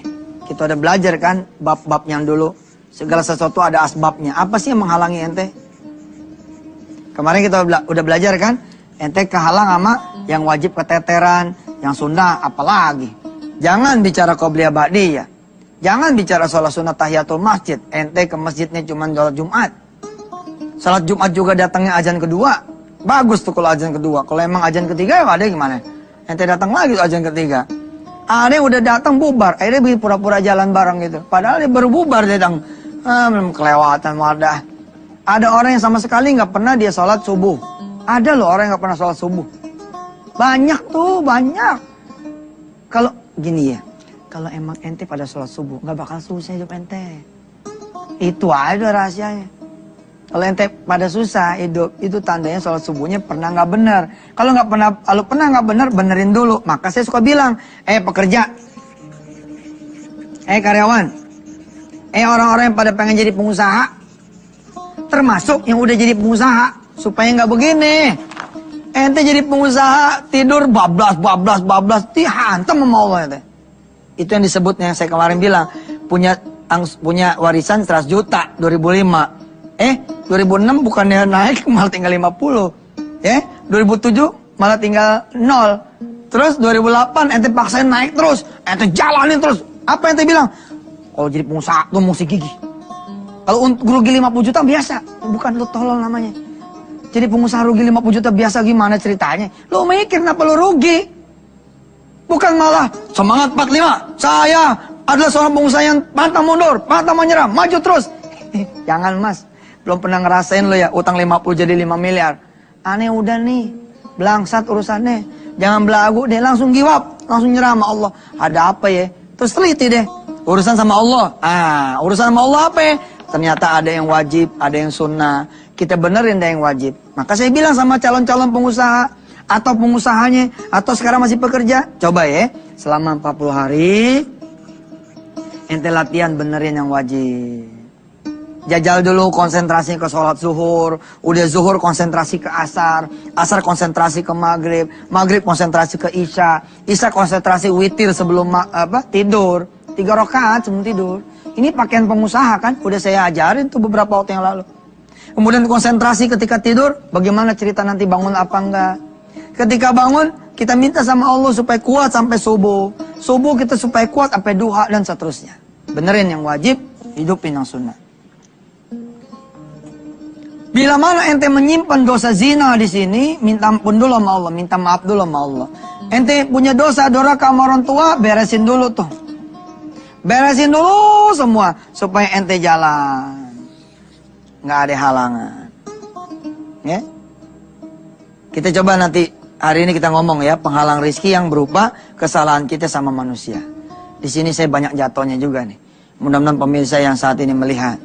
S1: kita udah belajar kan bab-bab yang dulu. Segala sesuatu ada asbabnya. Apa sih yang menghalangi ente? Kemarin kita udah belajar kan? Ente kehalang sama yang wajib keteteran, yang sunnah apalagi. Jangan bicara qobliyah ba'diyah. Jangan bicara sholat sunnah tahiyatul masjid. Ente ke masjidnya cuma sholat Jumat. Sholat Jumat juga datangnya azan kedua. Bagus tuh kalau azan kedua. Kalau emang azan ketiga ya ada gimana? Ente datang lagi tuh azan ketiga. Ada yang udah datang bubar. Akhirnya pura-pura jalan bareng gitu. Padahal dia baru bubar datang. Kelewatan wadah. Ada orang yang sama sekali nggak pernah dia sholat subuh. Ada loh orang yang nggak pernah sholat subuh. Banyak tuh, banyak. Kalau gini ya, kalau emang ente pada sholat subuh, nggak bakal susah hidup ente. Itu aja rahasianya. Kalau ente pada susah hidup, itu tandanya sholat subuhnya pernah nggak benar. Kalau pernah nggak benar, benerin dulu. Maka saya suka bilang, pekerja, karyawan, orang-orang yang pada pengen jadi pengusaha, termasuk yang udah jadi pengusaha, supaya nggak begini. Ente jadi pengusaha, tidur bablas, dihantam sama Allah ente. Itu yang disebutnya, saya kemarin bilang, punya warisan 100 juta 2005. 2006 bukannya naik malah tinggal 50. 2007 malah tinggal 0. Terus 2008 ente paksain naik terus, ente jalanin terus. Apa ente bilang? Kalau jadi pengusaha tuh mesti gigih. Kalau rugi 50 juta biasa, bukan lu tolol namanya. Jadi pengusaha rugi 50 juta biasa gimana ceritanya? Lu mikir kenapa lu rugi? Bukan malah semangat 45. Saya adalah seorang pengusaha yang pantang mundur, pantang menyerah, maju terus. Jangan mas, belum pernah ngerasain lo ya utang 50 jadi 5 miliar. Aneh udah nih, belangsat urusannya. Jangan belagu deh, langsung giwap, langsung nyerah sama Allah. Ada apa ya? Terus teliti deh. Urusan sama Allah. Urusan sama Allah apa ya? Ternyata ada yang wajib, ada yang sunnah. Kita benerin deh yang wajib. Maka saya bilang sama calon-calon pengusaha, atau pengusahanya, atau sekarang masih pekerja, coba ya, selama 40 hari, ente latihan benerin yang wajib. Jajal dulu konsentrasi ke sholat zuhur, udah zuhur konsentrasi ke asar, asar konsentrasi ke maghrib, maghrib konsentrasi ke isya, isya konsentrasi witir sebelum tidur, 3 rakaat sebelum tidur. Ini pakaian pengusaha kan, udah saya ajarin tuh beberapa waktu yang lalu. Kemudian konsentrasi ketika tidur, bagaimana cerita nanti bangun apa enggak. Ketika bangun, kita minta sama Allah supaya kuat sampai subuh. Subuh kita supaya kuat sampai duha dan seterusnya. Benerin yang wajib, hidupin yang sunnah. Bila mana ente menyimpan dosa zina di sini, minta ampun dulu sama Allah, minta maaf dulu sama Allah. Ente punya dosa durhaka sama orang tua, beresin dulu tuh. Beresin dulu semua supaya ente jalan. Nggak ada halangan. Ya? Kita coba nanti hari ini kita ngomong ya, penghalang rizki yang berupa kesalahan kita sama manusia. Di sini saya banyak jatuhnya juga nih. Mudah-mudahan pemirsa yang saat ini melihat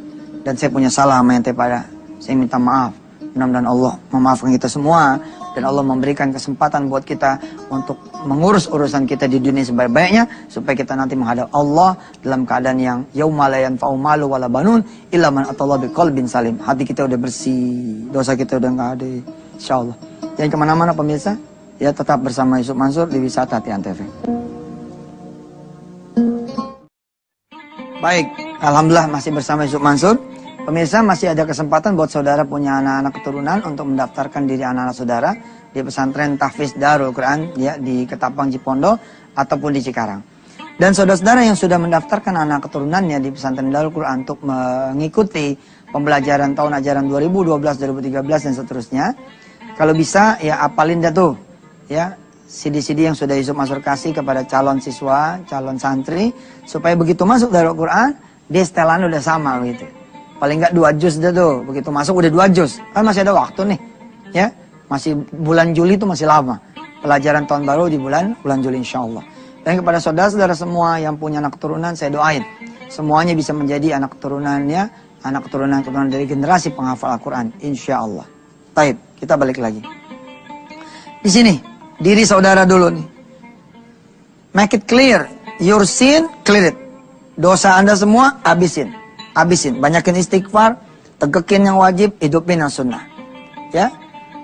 S1: dan saya punya salah sama ente pada. Saya minta maaf. Mudah-mudahan Allah memaafkan kita semua. Dan Allah memberikan kesempatan buat kita untuk mengurus urusan kita di dunia sebaik-baiknya. Supaya kita nanti menghadap Allah dalam keadaan yang yauma la yanfa'u malu wala banun illa man atallaha biqalbin salim. Hati kita udah bersih. Dosa kita udah gak ada. InsyaAllah. Jangan kemana-mana pemirsa. Ya tetap bersama Yusuf Mansur di Wisata Hati Antv. Baik, alhamdulillah masih bersama Yusuf Mansur. Pemirsa, masih ada kesempatan buat saudara punya anak-anak keturunan untuk mendaftarkan diri anak-anak saudara di pesantren Tahfiz Darul Quran ya di Ketapang Cipondo ataupun di Cikarang. Dan saudara-saudara yang sudah mendaftarkan anak keturunannya di pesantren Darul Quran untuk mengikuti pembelajaran tahun ajaran 2012, 2013 dan seterusnya, kalau bisa ya apalin dah tuh ya CD-CD yang sudah Yusuf Mansur kasih kepada calon siswa, calon santri, supaya begitu masuk Darul Quran, dia setelan udah sama gitu. Paling enggak 2 juz dah tuh, begitu masuk udah 2 juz. Kan masih ada waktu nih, ya. Masih bulan Juli itu masih lama. Pelajaran tahun baru di bulan Juli insyaallah. Dan kepada saudara-saudara semua yang punya anak keturunan, saya doain semuanya bisa menjadi anak keturunannya, anak keturunan dari generasi penghafal Al-Quran, insyaallah. Taib, kita balik lagi. Di sini, diri saudara dulu nih. Make it clear, your sin, clear it. Dosa Anda semua, habisin. Banyakin istighfar, tegekin yang wajib, hidupin yang sunnah. Ya.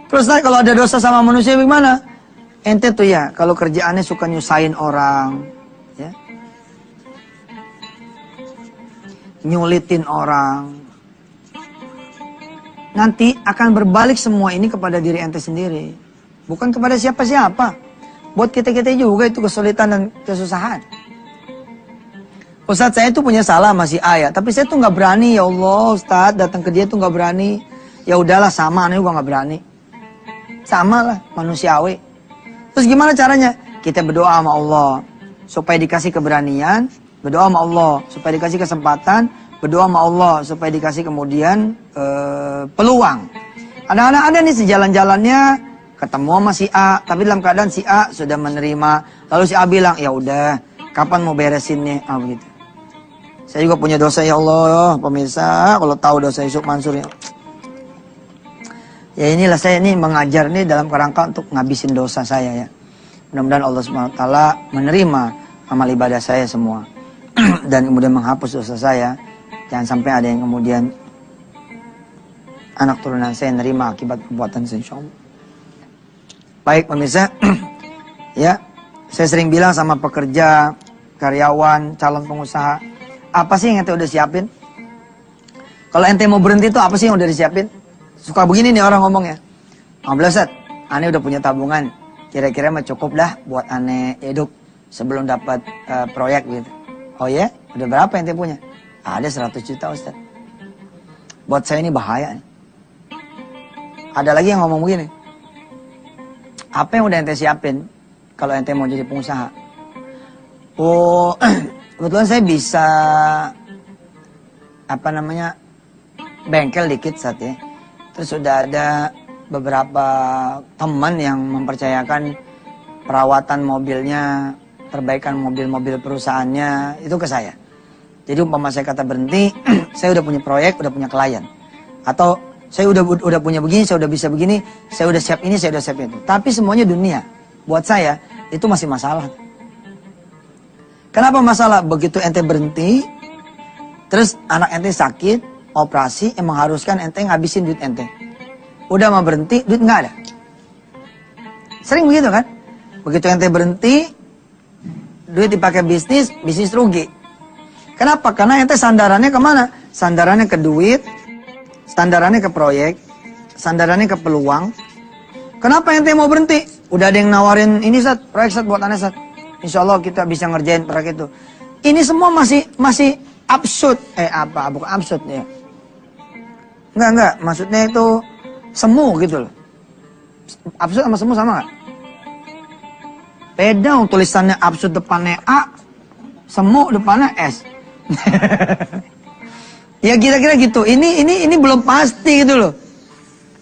S1: Terus kalau ada dosa sama manusia bagaimana? Ente tuh ya, kalau kerjaannya suka nyusahin orang, ya. Nyulitin orang. Nanti akan berbalik semua ini kepada diri ente sendiri. Bukan kepada siapa-siapa. Buat kita-kita juga itu kesulitan dan kesusahan. Ustadz, saya tuh punya salah masih ayah, tapi saya tuh nggak berani, ya Allah Ustadz, datang ke dia tuh nggak berani. Ya udahlah, sama aneh juga nggak berani. Sama lah, manusiawi. Terus gimana caranya? Kita berdoa sama Allah supaya dikasih keberanian, berdoa sama Allah supaya dikasih kesempatan, berdoa sama Allah supaya dikasih kemudian peluang. Anak-anak ada nih sejalan-jalannya ketemu sama si A, tapi dalam keadaan si A sudah menerima. Lalu si A bilang, ya udah, kapan mau beresinnya? Ah begitu. Saya juga punya dosa ya Allah, pemirsa. Kalau tahu dosa Yusuf Mansur ya. Ya inilah saya ini mengajar nih dalam kerangka untuk ngabisin dosa saya ya. Mudah-mudahan Allah SWT menerima amal ibadah saya semua. Dan kemudian menghapus dosa saya. Jangan sampai ada yang kemudian anak turunan saya nerima akibat perbuatan saya insyaallah. Baik pemirsa. Ya, saya sering bilang sama pekerja, karyawan, calon pengusaha, apa sih yang ente udah siapin? Kalau ente mau berhenti itu apa sih yang udah disiapin? Suka begini nih orang ngomong ya. Ustaz, aneh udah punya tabungan. Kira-kira mah cukup dah buat aneh hidup sebelum dapat proyek gitu. Oh ya? Udah berapa ente punya? Ada 100 juta Ustaz. Buat saya ini bahaya nih. Ada lagi yang ngomong begini. Apa yang udah ente siapin kalau ente mau jadi pengusaha? Oh, kebetulan saya bisa bengkel dikit saat ya. Terus sudah ada beberapa teman yang mempercayakan perawatan mobilnya, perbaikan mobil-mobil perusahaannya itu ke saya. Jadi umpama saya kata berhenti, saya udah punya proyek, udah punya klien. Atau saya udah punya begini, saya udah bisa begini, saya udah siap ini, saya udah siap itu. Tapi semuanya dunia. Buat saya itu masih masalah. Kenapa masalah? Begitu ente berhenti, terus anak ente sakit, operasi, yang mengharuskan ente ngabisin duit ente. Udah mau berhenti, duit nggak ada. Sering begitu kan? Begitu ente berhenti, duit dipakai bisnis rugi. Kenapa? Karena ente sandarannya kemana? Sandarannya ke duit, sandarannya ke proyek, sandarannya ke peluang. Kenapa ente mau berhenti? Udah ada yang nawarin ini Sat, proyek Sat buat aneh Sat. Insya Allah kita bisa ngerjain proyek itu. Ini semua masih absurd. Bukan absurd ya. Enggak. Maksudnya itu semu gitu loh. Absurd sama semu sama nggak? Beda, tulisannya absurd depannya A, semu depannya S. Ya kira-kira gitu. Ini belum pasti gitu loh.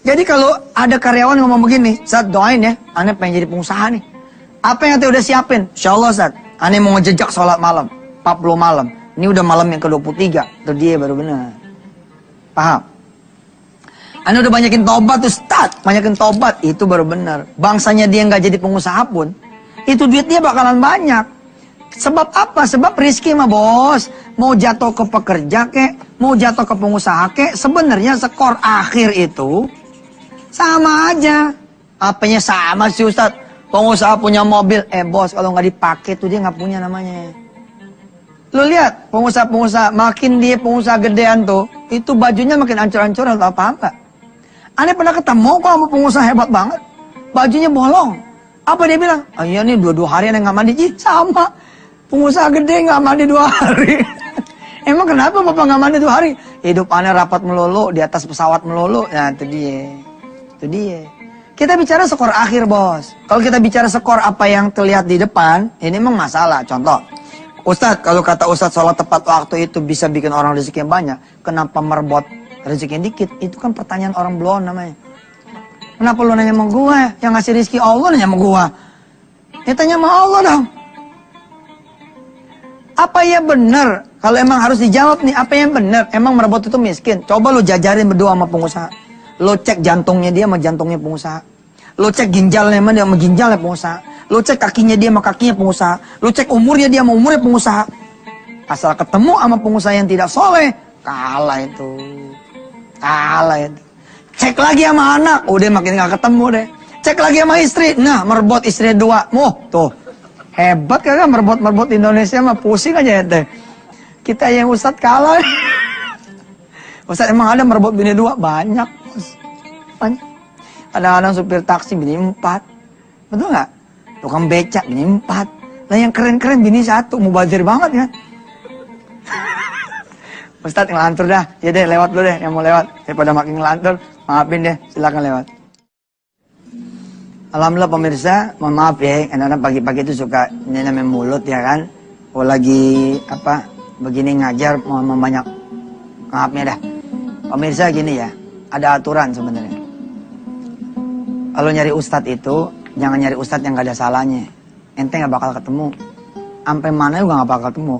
S1: Jadi kalau ada karyawan ngomong begini, Sat doain ya, aneh pengen jadi pengusaha nih. Apa yang ente udah siapin? Insyaallah Sat, aneh mau ngejejak sholat malam, 40 malam. Ini udah malam yang ke-23, itu dia baru benar. Paham? Aneh udah banyakin tobat Ustaz, banyakin tobat, itu baru benar. Bangsanya dia nggak jadi pengusaha pun, itu duit dia bakalan banyak. Sebab apa? Sebab rizki mah bos, mau jatuh ke pekerja kek, mau jatuh ke pengusaha kek, sebenarnya skor akhir itu sama aja. HP-nya sama sih Ustadz. Pengusaha punya mobil. Bos, kalau nggak dipakai tuh dia nggak punya namanya. Lu lihat, pengusaha-pengusaha, makin dia pengusaha gedean tuh, itu bajunya makin ancur-ancur atau apa-apa. Aneh pernah ketemu kok sama pengusaha hebat banget. Bajunya bolong. Apa dia bilang? Oh iya nih, 2 hari aneh nggak mandi. Ih, sama. Pengusaha gede nggak mandi 2 hari. Emang kenapa Bapak nggak mandi 2 hari? Hidup aneh rapat melulu, di atas pesawat melulu. Nah, itu dia. Itu dia. Kita bicara skor akhir, bos. Kalau kita bicara skor apa yang terlihat di depan, ini memang masalah. Contoh, Ustadz, kalau kata Ustadz sholat tepat waktu itu bisa bikin orang rezeki yang banyak. Kenapa merebut rezeki yang dikit? Itu kan pertanyaan orang belum namanya. Kenapa lu nanya sama gua? Yang ngasih rezeki Allah nanya sama gua. Ya tanya sama Allah dong. Apa ya benar? Kalau emang harus dijawab nih, apa yang benar? Emang merebut itu miskin? Coba lu jajarin berdua sama pengusaha. Lo cek jantungnya dia sama jantungnya pengusaha. Lo cek ginjalnya sama dia sama ginjalnya pengusaha. Lo cek kakinya dia sama kakinya pengusaha. Lo cek umurnya dia sama umurnya pengusaha. Asal ketemu sama pengusaha yang tidak soleh, kalah itu. Kalah itu. Cek lagi sama anak, udah makin gak ketemu deh. Cek lagi sama istri, nah merebut istri 2. Tuh. Hebat kagak merebut Indonesia mah pusing aja ya teh. Kita yang Ustadz kalah. Ustadz emang ada merebut bini 2? Banyak. Banyak. Kadang-kadang supir taksi bini 4. Betul nggak? Tukang becak bini 4. Nah yang keren-keren bini 1. Mubazir banget kan? Ustadz ngelantur dah. Ya deh lewat dulu deh yang mau lewat. Daripada makin ngelantur. Maafin deh. Silakan lewat. Alhamdulillah pemirsa. Mohon maaf ya. Karena pagi-pagi itu suka namanya mulut ya kan. Kalau lagi apa begini ngajar mohon banyak maafnya dah. Pemirsa gini ya. Ada aturan sebenarnya. Kalau nyari ustadz itu, jangan nyari ustadz yang gak ada salahnya. Ente gak bakal ketemu. Sampai mana juga gak bakal ketemu.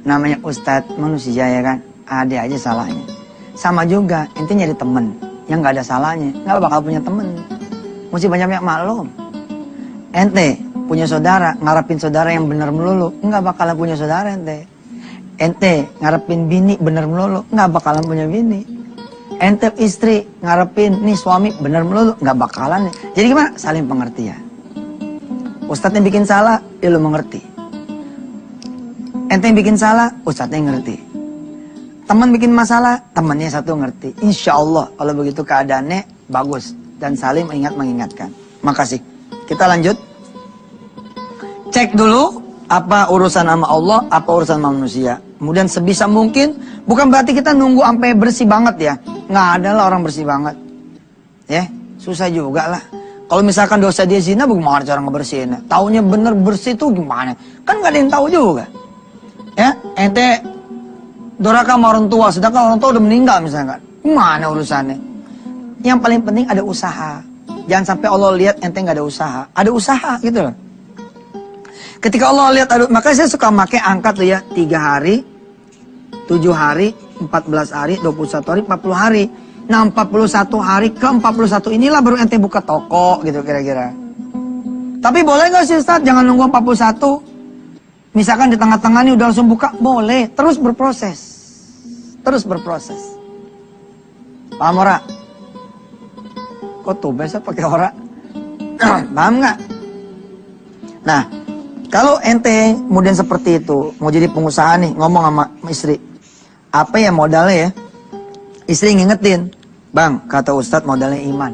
S1: Namanya ustadz manusia ya kan. Ada aja salahnya. Sama juga, ente nyari temen yang gak ada salahnya. Gak bakal punya temen. Mesti banyak-banyak maklum. Ente punya saudara, ngarepin saudara yang benar melulu. Gak bakalan punya saudara ente. Ente ngarepin bini bener melulu. Gak bakalan punya bini. Ente istri ngarepin nih suami bener melulu, nggak bakalan nih. Jadi gimana? Saling pengertian. Ustadz yang bikin salah, ya lu mengerti. Ente yang bikin salah, ustadznya yang ngerti. Teman bikin masalah, temannya satu ngerti. Insya Allah kalau begitu keadaannya bagus dan saling mengingatkan. Makasih. Kita lanjut. Cek dulu apa urusan sama Allah, apa urusan sama manusia. Kemudian sebisa mungkin, bukan berarti kita nunggu sampai bersih banget ya. Nggak ada lah orang bersih banget. Ya, susah juga lah. Kalau misalkan dosa dia zina, bagaimana cara ngebersihinnya? Taunya bener bersih tuh gimana? Kan nggak ada yang tahu juga. Ya, ente doraka sama orang tua, sedangkan orang tua udah meninggal misalkan. Gimana urusannya? Yang paling penting ada usaha. Jangan sampai Allah lihat ente nggak ada usaha. Ada usaha gitu loh. Ketika Allah lihat, makanya saya suka pakai angka tuh ya, 3 hari, 7 hari, 14 hari, 21 hari, 40 hari. Nah 41 hari ke 41 inilah baru ente buka toko gitu kira-kira. Tapi boleh gak sih Ustadz, jangan nunggu 41. Misalkan di tengah-tengah ini udah langsung buka, boleh. Terus berproses. Terus berproses. Paham ora? Kok tuh biasa pakai ora? Paham gak? Nah, kalau ente kemudian seperti itu, mau jadi pengusaha nih, ngomong sama istri. Apa ya modalnya ya? Istri ngingetin. Bang, kata Ustadz modalnya iman.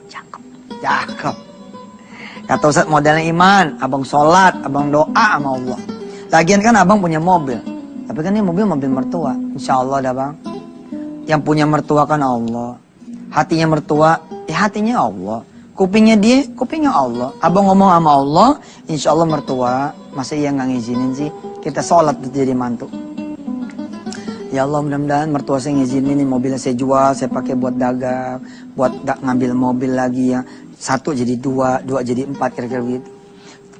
S1: Cakep, cakep. Kata Ustadz modalnya iman. Abang sholat, abang doa sama Allah. Lagian kan abang punya mobil. Tapi kan ini mobil mertua. Insya Allah dah bang. Yang punya mertua kan Allah. Hatinya mertua, ya hatinya Allah. Kupingnya dia, kupingnya Allah. Abang ngomong sama Allah, insya Allah mertua. Masa iya nggak ngizinin sih? Kita sholat jadi mantu. Ya Allah mudah-mudahan mertua saya ngizinin nih mobilnya saya jual, saya pakai buat dagang, buat ngambil mobil lagi ya. 1 jadi 2, 2 jadi 4 kira-kira begitu.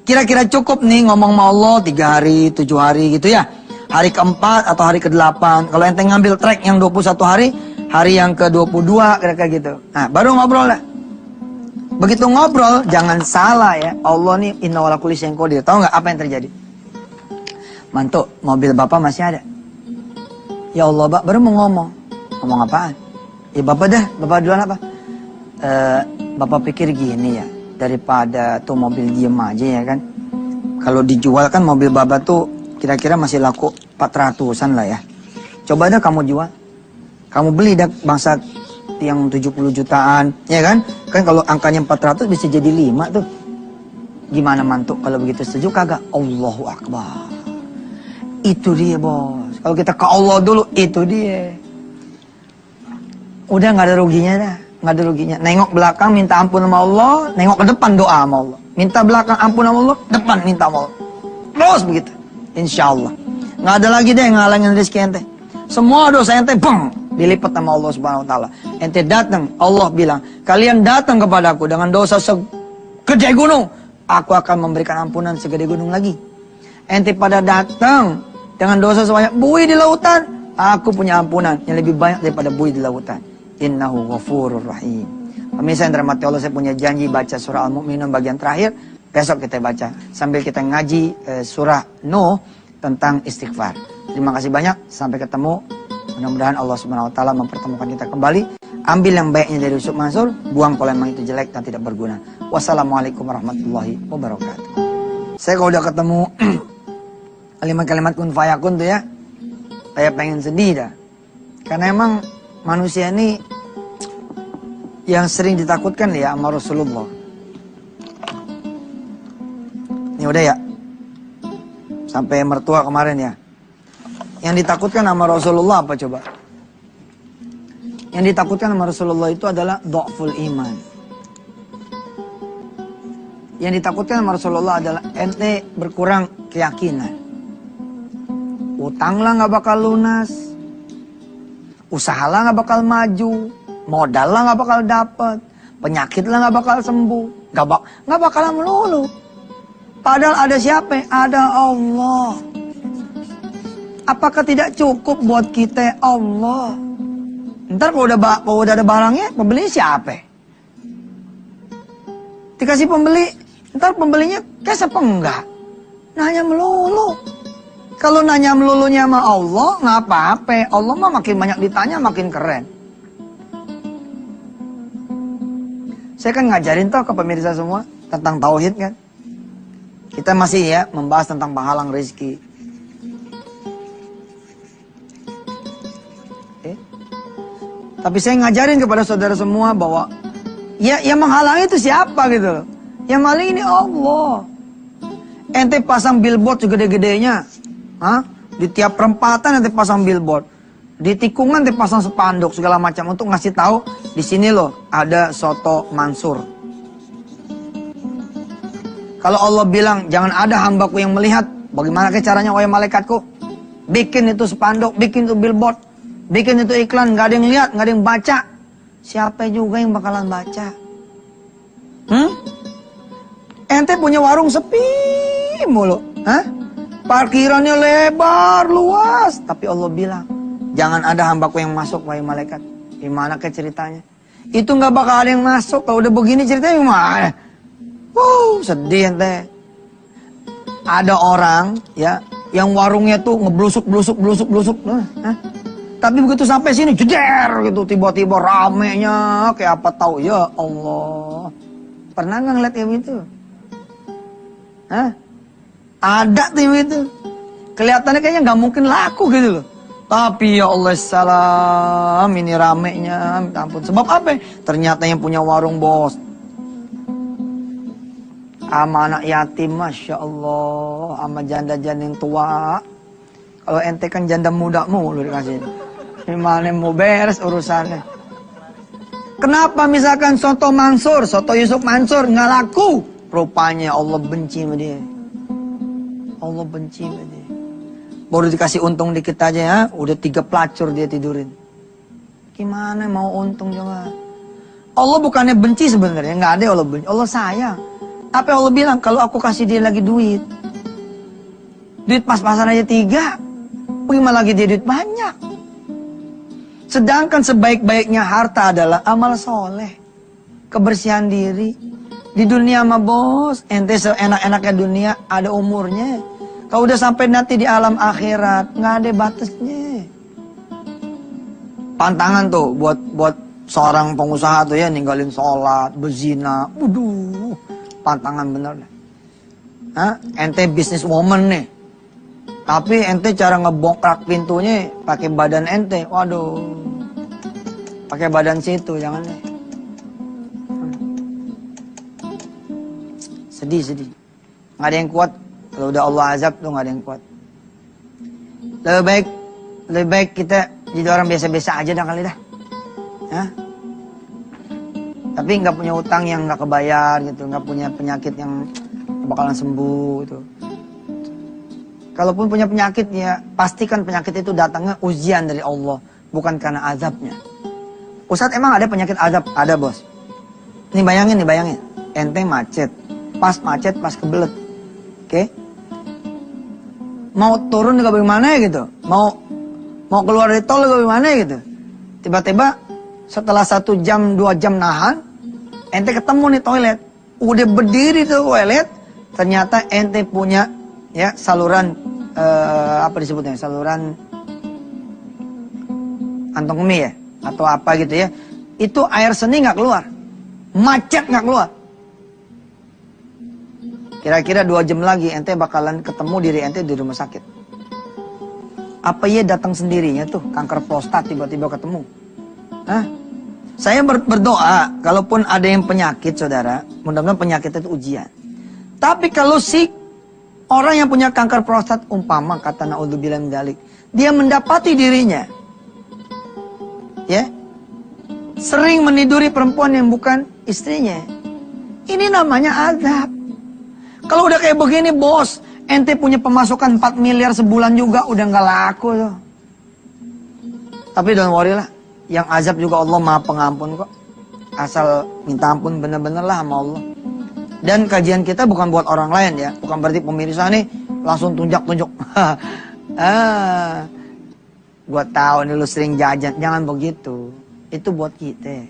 S1: Kira-kira cukup nih ngomong sama Allah 3 hari, 7 hari gitu ya. Hari keempat atau hari ke-8. Kalau ente ngambil track yang 21 hari, hari yang ke-22 kira-kira gitu. Nah baru ngobrol lah. Begitu ngobrol, jangan salah ya. Allah nih inna wala kulli syai'in qadir. Tahu nggak apa yang terjadi? Mantu, mobil bapak masih ada. Ya Allah, Pak, baru mau ngomong. Ngomong apaan? Ya bapak dah, bapak duluan apa? Bapak pikir gini ya, daripada tuh mobil diem aja ya kan. Kalau dijual kan mobil Bapak tuh kira-kira masih laku 400-an lah ya. Coba dah kamu jual. Kamu beli dah bangsa yang 70 jutaan, ya kan? Kan kalau angkanya 400 bisa jadi 5 tuh. Gimana mantuk kalau begitu, setuju kagak? Allahu Akbar. Itu dia bos. Kalau kita ke Allah dulu, itu dia. Udah nggak ada ruginya dah. Nggak ada ruginya. Nengok belakang minta ampun sama Allah, nengok ke depan doa sama Allah. Minta belakang ampun sama Allah, depan minta sama Allah. Terus begitu. Insya Allah. Nggak ada lagi deh yang ngalangin rezeki ente. Semua dosa ente, bang, dilipat sama Allah Subhanahu Wa Taala. Ente datang, Allah bilang, kalian datang kepadaku dengan dosa segede gunung, aku akan memberikan ampunan segede gunung lagi. Ente pada datang dengan dosa sebanyak buih di lautan, aku punya ampunan yang lebih banyak daripada buih di lautan. Innahu ghafurur rahim. Pemirsa yang dirahmati Allah, saya punya janji baca surah Al-Mu'minun bagian terakhir. Besok kita baca sambil kita ngaji surah Nuh tentang istighfar. Terima kasih banyak, sampai ketemu. Mudah-mudahan Allah Subhanahu Wa Taala mempertemukan kita kembali. Ambil yang baiknya dari Yusuf Mansur, buang kalau memang itu jelek dan tidak berguna. Wassalamualaikum warahmatullahi wabarakatuh. Saya kalau udah ketemu kalimat-kalimat kun fayakun tuh ya, saya pengen sedih dah. Karena emang manusia ini yang sering ditakutkan ya sama Rasulullah. Ini udah ya, sampai mertua kemarin ya. Yang ditakutkan sama Rasulullah apa coba? Yang ditakutkan sama Rasulullah itu adalah dha'ful iman. Yang ditakutkan sama Rasulullah adalah ente berkurang keyakinan. Utang lah nggak bakal lunas, usaha lah nggak bakal maju, modal lah nggak bakal dapet, penyakit lah nggak bakal sembuh, nggak bakalan melulu. Padahal ada siapa? Ada Allah. Apakah tidak cukup buat kita Allah? Ntar kalau udah ada barangnya, pembeli siapa? Dikasih pembeli, ntar pembelinya cash apa enggak? Nanya melulu. Kalau nanya melulunya sama Allah, nggak apa-apa. Allah mah makin banyak ditanya, makin keren. Saya kan ngajarin toh ke pemirsa semua tentang tauhid kan. Kita masih ya membahas tentang penghalang rezeki. Tapi saya ngajarin kepada saudara semua bahwa ya yang menghalangi itu siapa gitu loh. Yang maling ini Allah. Ente pasang billboard segede-gedenya. Hah? Di tiap perempatan ente pasang billboard. Di tikungan ente pasang spanduk segala macam untuk ngasih tahu di sini loh ada soto Mansur. Kalau Allah bilang jangan ada hambaku yang melihat, bagaimana caranya wahai malaikatku? Bikin itu spanduk, bikin itu billboard, bikin itu iklan, nggak ada yang lihat, nggak ada yang baca. Siapa juga yang bakalan baca? Ente punya warung sepi mulu, hah? Parkirannya lebar, luas, tapi Allah bilang jangan ada hambaku yang masuk wahai malaikat. Gimana ke ceritanya? Itu nggak bakal ada yang masuk kalau udah begini ceritanya gimana? Sedih ente. Ada orang ya yang warungnya tuh ngeblusuk. Tapi begitu sampai sini jeder gitu, tiba-tiba ramenya kayak apa tahu ya Allah. Pernah nggak ngeliat yang itu? Hah? Ada tim itu. Kelihatannya kayaknya nggak mungkin laku gitu loh. Tapi ya Allah salam, ini ramenya, minta ampun. Sebab apa? Ternyata yang punya warung bos sama anak yatim, Masya Allah, sama janda-janda yang tua. Kalau ente kan janda muda mulu dikasih. Gimana mau beres urusannya? Kenapa misalkan soto Mansur, soto Yusuf Mansur nggak laku? Rupanya Allah benci sama dia. Allah benci sama dia. Baru dikasih untung dikit aja ya, udah 3 pelacur dia tidurin. Gimana mau untung coba? Allah bukannya benci sebenarnya, nggak ada Allah benci. Allah sayang. Apa yang Allah bilang? Kalau aku kasih dia lagi duit pas-pasan aja 3, bagaimana lagi dia duit banyak? Sedangkan sebaik-baiknya harta adalah amal soleh, kebersihan diri. Di dunia mah bos, ente seenak-enaknya dunia ada umurnya. Kalau udah sampai nanti di alam akhirat, nggak ada batasnya. Pantangan tuh buat Seorang pengusaha tuh ya ninggalin sholat, berzina, waduh, pantangan bener deh. Hah? Ente business woman nih, tapi ente cara ngebongkrak pintunya pakai badan ente, waduh, pakai badan situ, jangan deh. Sedih. Nggak ada yang kuat. Kalau udah Allah azab tuh nggak ada yang kuat. Lebih baik kita jadi orang biasa-biasa aja dah kali dah. Hah? Tapi nggak punya utang yang nggak kebayar gitu, nggak punya penyakit yang bakalan sembuh gitu. Kalaupun punya penyakit ya, pastikan penyakit itu datangnya ujian dari Allah, bukan karena azabnya. Ustadz, emang ada penyakit azab? Ada, bos. Nih bayangin. Ente macet. Pas kebelet. Oke? Mau turun juga bagaimana gitu. Mau keluar dari tol juga bagaimana gitu. Tiba-tiba setelah 1 jam, 2 jam nahan, ente ketemu nih toilet. Udah berdiri tuh toilet, ternyata ente punya ya saluran apa disebutnya? Saluran kantong kemih ya, atau apa gitu ya. Itu air seni nggak keluar, macet nggak keluar. Kira-kira 2 jam lagi ente bakalan ketemu diri ente di rumah sakit. Apa iya datang sendirinya tuh kanker prostat tiba-tiba ketemu? Hah? Saya berdoa, kalaupun ada yang penyakit saudara, mudah-mudahan penyakit itu ujian. Tapi kalau si orang yang punya kanker prostat, umpama kata naudzubillah min dzalik, dia mendapati dirinya ya sering meniduri perempuan yang bukan istrinya, ini namanya azab. Kalau udah kayak begini bos, ente punya pemasukan 4 miliar sebulan juga udah nggak laku tuh. Tapi don't worry lah, yang azab juga Allah Maha Pengampun kok. Asal minta ampun bener-bener lah sama Allah. Dan kajian kita bukan buat orang lain ya, bukan berarti pemirsa nih langsung tunjuk-tunjuk. Gua tahu nih lu sering jajan, jangan begitu. Itu buat kita,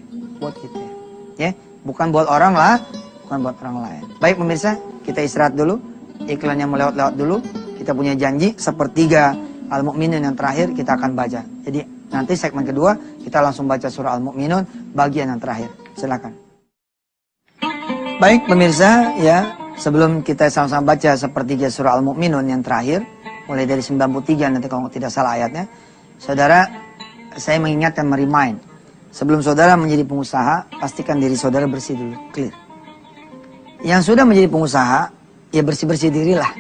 S1: ya, bukan buat orang lah, bukan buat orang lain. Baik pemirsa, kita istirahat dulu, iklannya melewat-lewat dulu. Kita punya janji sepertiga Al-Mu'minun yang terakhir kita akan baca. Jadi nanti segmen kedua kita langsung baca surah Al-Mu'minun bagian yang terakhir. Silakan. Baik pemirsa, ya, sebelum kita sama-sama baca sepertiga surah Al-Mu'minun yang terakhir, mulai dari 93 nanti kalau tidak salah ayatnya, saudara, saya mengingatkan, merimain, sebelum saudara menjadi pengusaha, pastikan diri saudara bersih dulu, clear. Yang sudah menjadi pengusaha, ya bersih-bersih dirilah.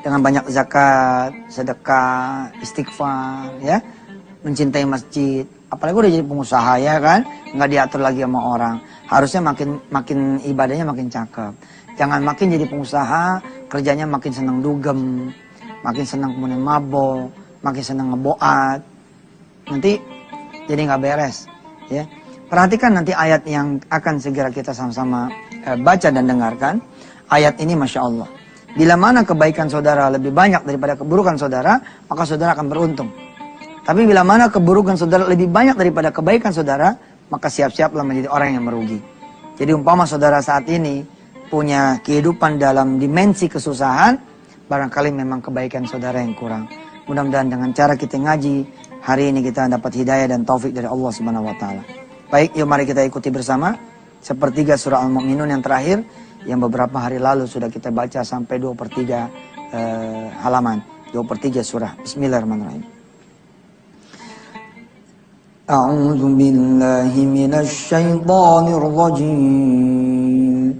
S1: Dengan banyak zakat, sedekah, istighfar, ya. Mencintai masjid. Apalagi udah jadi pengusaha ya kan. Nggak diatur lagi sama orang. Harusnya makin ibadahnya makin cakep. Jangan makin jadi pengusaha, kerjanya makin senang dugem. Makin senang kemudian mabok. Makin senang ngeboat. Nanti jadi nggak beres. Ya. Perhatikan nanti ayat yang akan segera kita sama-sama baca dan dengarkan. Ayat ini Masya Allah. Bila mana kebaikan saudara lebih banyak daripada keburukan saudara, maka saudara akan beruntung. Tapi bila mana keburukan saudara lebih banyak daripada kebaikan saudara, maka siap-siaplah menjadi orang yang merugi. Jadi umpama saudara saat ini punya kehidupan dalam dimensi kesusahan, barangkali memang kebaikan saudara yang kurang. Mudah-mudahan dengan cara kita ngaji, hari ini kita dapat hidayah dan taufik dari Allah Subhanahu wa taala. Baik, yuk mari kita ikuti bersama sepertiga surah Al-Mu'minun yang terakhir, yang beberapa hari lalu sudah kita baca sampai 2/3 halaman, 2/3 surah. Bismillahirrahmanirrahim. A'udzu billahi minasy syaithanir rajim.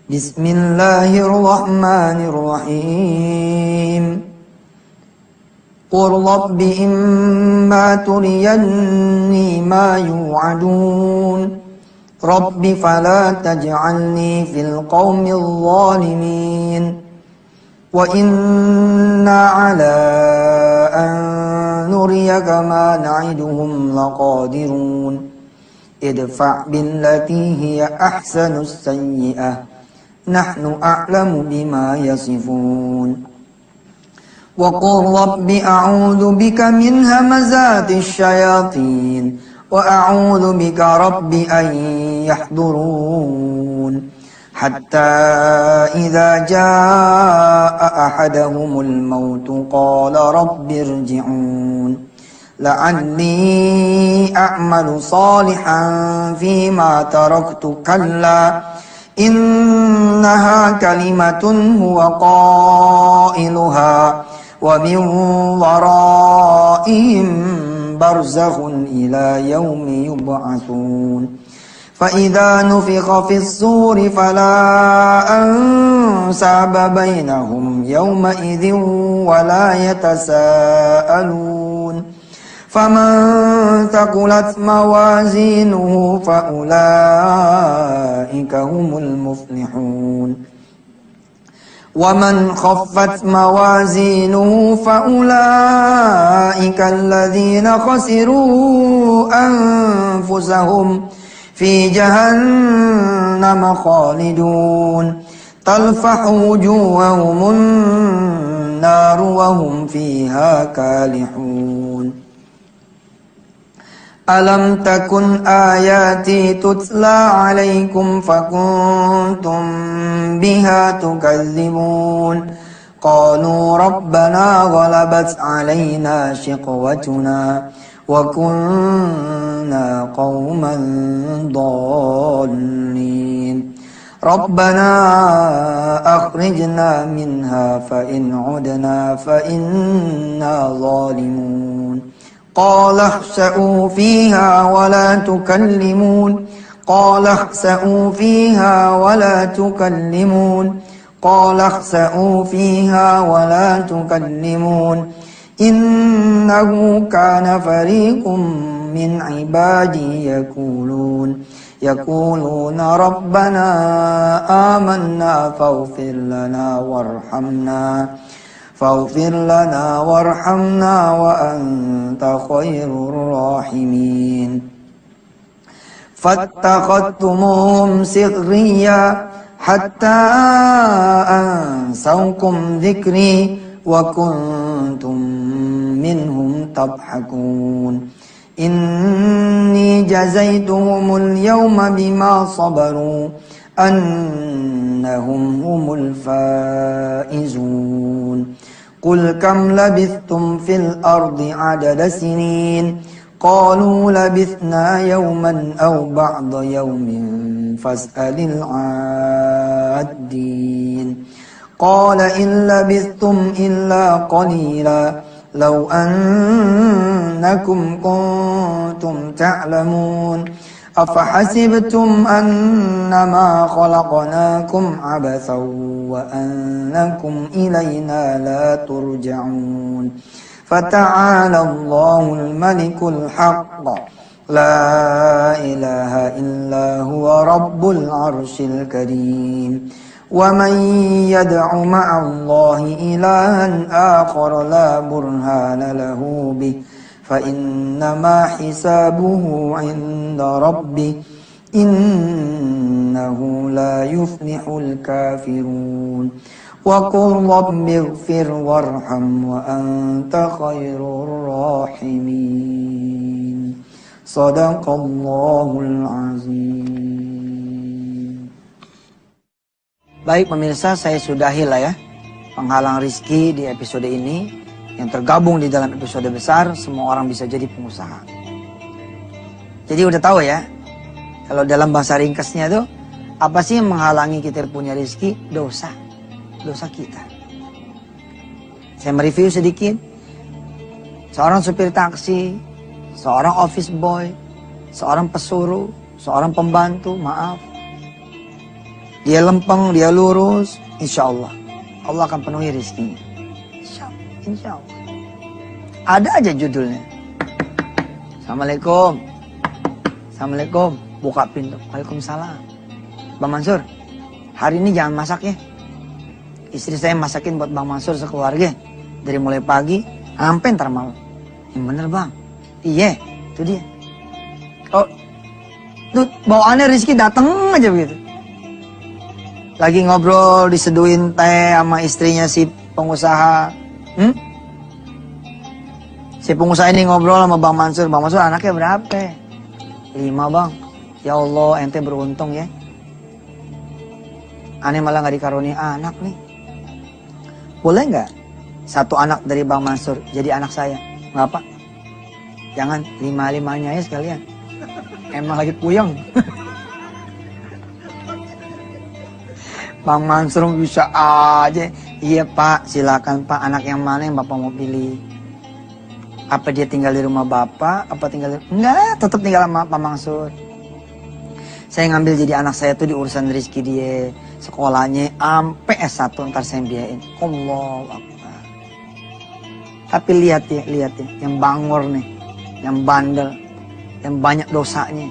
S1: Bismillahirrahmanirrahim. Qul rabbi imma turiyanni ma yu'adun. Rabbi fala taj'alni fil qaumil zalimin. Wa inna ala an nuriyaka ma na'iduhum laqadirun. Idfa' billati hiya ahsanus sayyi'ah. Nahnu a'lamu bima yasifun. Wa qul rabbi a'udzu bika min hamazatis syayatin. Wa a'udzu bika rabbi an yahdurun. Hatta idza jaa ahadahumul maut qala rabbi irji'un لعلي أعمل صالحا فيما تركت كلا إنها كلمة هو قائلها ومن ورائهم برزخ إلى يوم يبعثون فإذا نفخ في الصور فلا أنساب بينهم يومئذ ولا يتساءلون فمن ثقلت موازينه فأولئك هم المفلحون ومن خفت موازينه فأولئك الذين خسروا أنفسهم في جهنم خالدون تلفح وجوههم النار وهم فيها كالحون ألم تكن آياتي تتلى عليكم فكنتم بها تكذبون قالوا ربنا غلبت علينا شقوتنا وكنا قوما ضالين ربنا أخرجنا منها فإن عدنا فإنا ظالمون قال اخسئوا فيها ولا تكلمون قال اخسئوا فيها ولا تكلمون قال اخسئوا فيها ولا تكلمون إنه كان فريق من عبادي يقولون ربنا آمنا فاغفر لنا وارحمنا وأنت خير الراحمين فاتخذتموهم سخريا حتى أنسوكم ذكري وكنتم منهم تضحكون إني جزيتهم اليوم بما صبروا أنهم هم الفائزون قل كم لبثتم في الأرض عدد سنين قالوا لبثنا يوما أو بعض يوم فاسأل العادين قال إن لبثتم إلا قليلا لو أنكم كنتم تعلمون أفحسبتم أنما خلقناكم عبثا وأنكم إلينا لا ترجعون فتعالى الله الملك الحق لا إله إلا هو رب العرش الكريم ومن يدع مع الله إلها آخر لا برهان له به فإنما حسابه عند ربه إنه لا يفلح الكافرون وقل رب اغفر وارحم وأنت خير الراحمين صدق الله العظيم. Baik pemirsa, saya sudahi lah ya penghalang rizki di episode ini yang tergabung di dalam episode besar semua orang bisa jadi pengusaha. Jadi udah tahu ya, kalau dalam bahasa ringkasnya tuh apa sih yang menghalangi kita punya rizki? Dosa kita. Saya mereview sedikit. Seorang supir taksi, seorang office boy, seorang pesuruh, seorang pembantu, maaf. Dia lempeng, dia lurus, insya Allah akan penuhi rizkinya. Insya Allah. Ada aja judulnya. Assalamualaikum. Buka pintu. Waalaikumsalam. Bang Mansur, hari ini jangan masak ya. Istri saya masakin buat Bang Mansur sekeluarga. Dari mulai pagi sampai ntar malam. Yang bener bang. Iya, itu dia. Oh, tuh bawaannya Rizky dateng aja begitu. Lagi ngobrol, diseduhin teh sama istrinya si pengusaha. Si pengusaha ini ngobrol sama Bang Mansur. Bang Mansur anaknya berapa? 5 bang. Ya Allah, ente beruntung ya. Aneh malah gak dikarunia anak nih. Boleh gak satu anak dari Bang Mansur jadi anak saya? Gak apa? Jangan 5-5-nya ya sekalian. Emang lagi puyeng. Bang Mansur bisa aja. Iya Pak, silakan Pak. Anak yang mana yang Bapak mau pilih? Apa dia tinggal di rumah Bapak? Apa tinggal di... Enggak, tetap tinggal sama Pak Mansur. Saya ngambil jadi anak saya tuh di urusan rezeki dia. Sekolahnya sampai S1 ntar saya biayain. Allahu Akbar. Tapi lihat ya, yang bangor nih, yang bandel, yang banyak dosanya,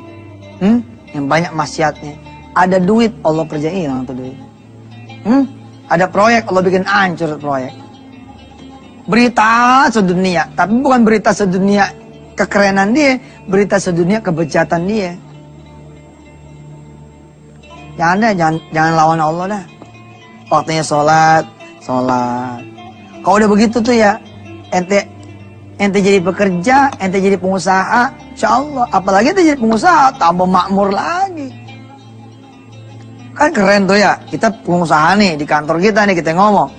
S1: yang banyak maksiatnya. Ada duit, Allah kerjain hilang tuh duit. Ada proyek, Allah bikin hancur proyek. Berita sedunia, tapi bukan berita sedunia kekerenan dia, berita sedunia kebejatan dia. Jangan lawan Allah dah. Waktunya sholat. Kalau udah begitu tuh ya, ente jadi pekerja, ente jadi pengusaha, insya Allah. Apalagi ente jadi pengusaha, tambah makmur lagi. Kan keren tuh ya, kita pengusaha nih, di kantor kita nih, kita ngomong.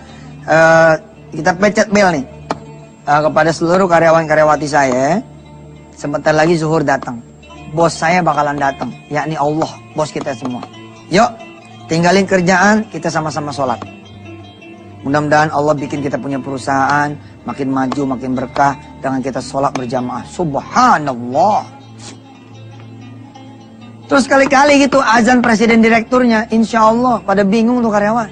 S1: Kita pencet bel nih. Kepada seluruh karyawan-karyawati saya, sebentar lagi zuhur datang. Bos saya bakalan datang, yakni Allah, bos kita semua. Yuk, tinggalin kerjaan, kita sama-sama sholat. Mudah-mudahan Allah bikin kita punya perusahaan, makin maju, makin berkah, dengan kita sholat berjamaah. Subhanallah. Terus kali-kali gitu azan presiden direkturnya, insya Allah pada bingung tuh karyawan.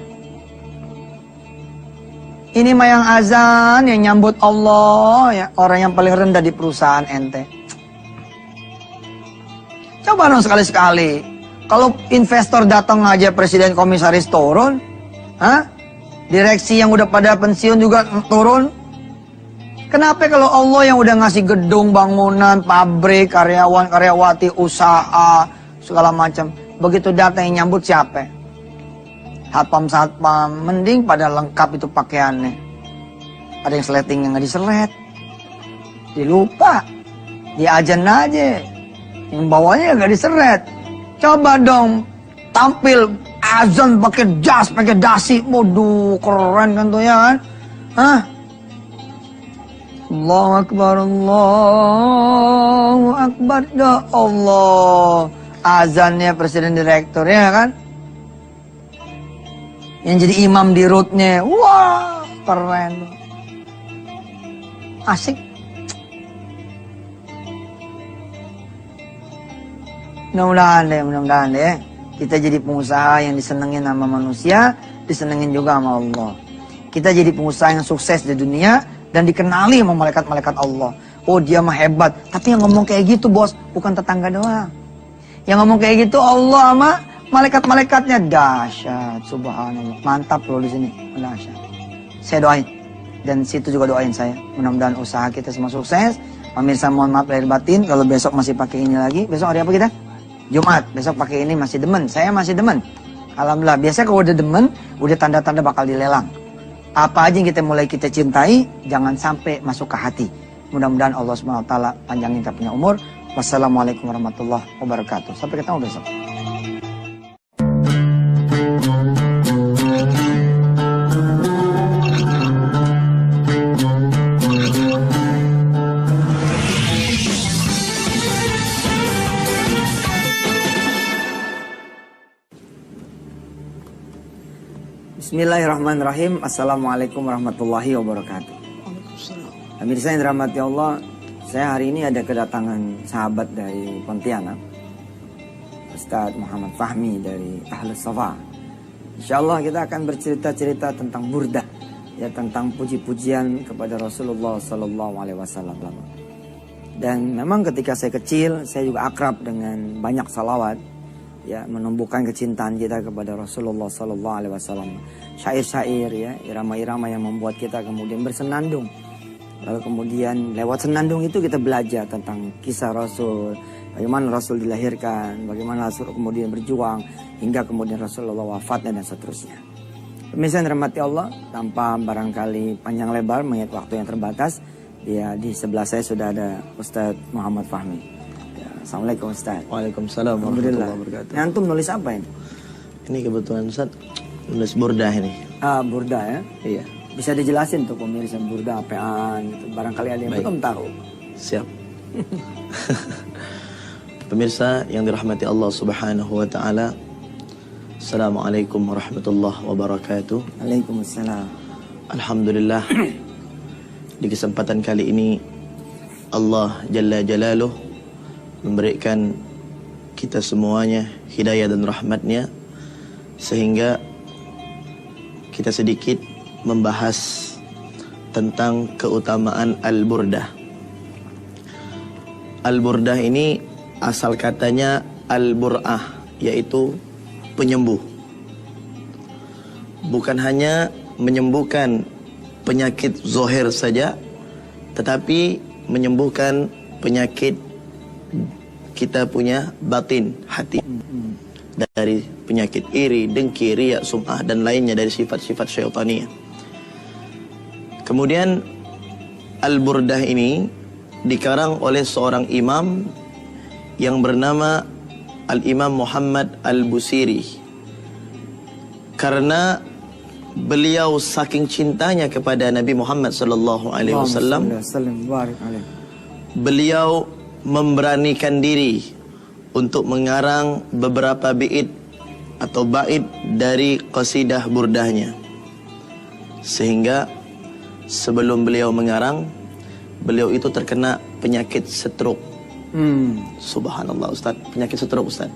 S1: Ini mah yang azan, yang nyambut Allah, ya orang yang paling rendah di perusahaan ente. Coba dong sekali-sekali. Kalau investor datang aja presiden komisaris turun, direksi yang udah pada pensiun juga turun. Kenapa kalau Allah yang udah ngasih gedung, bangunan, pabrik, karyawan, karyawati, usaha, segala macam, begitu datang yang nyambut siapa? Satpam, mending pada lengkap itu pakaiannya. Ada yang sleting yang nggak diselet, dilupa, diajan aja, yang bawahnya nggak diseret. Coba dong tampil azan pakai jas, pakai dasi, waduh keren kan tuh ya kan? Allahu Akbar, Allahu Akbar, ya Allah. Azannya presiden direktur ya kan? Yang jadi imam di rootnya, wah keren, asik. Mudah-mudahan deh, kita jadi pengusaha yang disenengin sama manusia, disenengin juga sama Allah. Kita jadi pengusaha yang sukses di dunia dan dikenali sama malaikat-malaikat Allah. Oh dia mah hebat, tapi yang ngomong kayak gitu bos, bukan tetangga doang. Yang ngomong kayak gitu Allah sama malaikat-malaikatnya. Dahsyat, subhanallah. Mantap loh di sini, dahsyat. Saya doain, dan situ juga doain saya. Mudah-mudahan usaha kita semua sukses. Pemirsa mohon maaf lahir batin, kalau besok masih pakai ini lagi. Besok hari apa kita? Jumat. Besok pakai ini masih demen. Saya masih demen. Alhamdulillah. Biasanya kalau udah demen, udah tanda-tanda bakal dilelang. Apa aja yang kita cintai, jangan sampai masuk ke hati. Mudah-mudahan Allah SWT panjangin kita punya umur. Wassalamualaikum warahmatullahi wabarakatuh. Sampai ketemu besok. Bismillahirrahmanirrahim. Assalamualaikum warahmatullahi wabarakatuh. Pemirsa yang dirahmati Allah, saya hari ini ada kedatangan sahabat dari Pontianak, Ustadz Muhammad Fahmi dari Ahlus Safa. Insyaallah kita akan bercerita-cerita tentang burdah, ya tentang puji-pujian kepada Rasulullah Sallallahu Alaihi Wasallam. Dan memang ketika saya kecil, saya juga akrab dengan banyak salawat. Ya, menumbuhkan kecintaan kita kepada Rasulullah Sallallahu Alaihi Wasallam. Syair-syair, ya, irama-irama yang membuat kita kemudian bersenandung. Lalu kemudian lewat senandung itu kita belajar tentang kisah Rasul, bagaimana Rasul dilahirkan, bagaimana Rasul kemudian berjuang, hingga kemudian Rasulullah wafatnya dan seterusnya. Pemirsa yang dirahmati Allah, tanpa barangkali panjang lebar mengingat waktu yang terbatas, ya di sebelah saya sudah ada Ustadz Muhammad Fahmi. Assalamualaikum Ustaz.
S2: Waalaikumsalam warahmatullahi wabarakatuh.
S1: Antum nulis apa ini?
S2: Ini kebetulan Ustaz nulis burdah ini.
S1: Burdah ya?
S2: Iya.
S1: Bisa dijelasin tuh pemirsa burdah apaan gitu. Barangkali ada yang belum tahu.
S2: Siap. Pemirsa yang dirahmati Allah Subhanahu wa taala. Assalamualaikum warahmatullahi wabarakatuh.
S1: Waalaikumsalam.
S2: Alhamdulillah. Di kesempatan kali ini Allah Jalla Jalaluh memberikan kita semuanya hidayah dan rahmatnya, sehingga kita sedikit membahas tentang keutamaan Al-Burdah. Al-Burdah ini asal katanya Al-Bur'ah, yaitu penyembuh. Bukan hanya menyembuhkan penyakit zahir saja, tetapi menyembuhkan penyakit kita punya batin, hati. Dari penyakit iri, dengki, riya, sum'ah, dan lainnya dari sifat-sifat syaitaniyah. Kemudian Al-Burdah ini dikarang oleh seorang imam yang bernama Al-Imam Muhammad Al-Busiri. Karena beliau saking cintanya kepada Nabi Muhammad sallallahu alaihi wasallam, beliau memberanikan diri untuk mengarang beberapa bait atau bait dari qasidah burdahnya. Sehingga sebelum beliau mengarang, beliau itu terkena penyakit stroke. Subhanallah Ustaz, penyakit stroke Ustaz.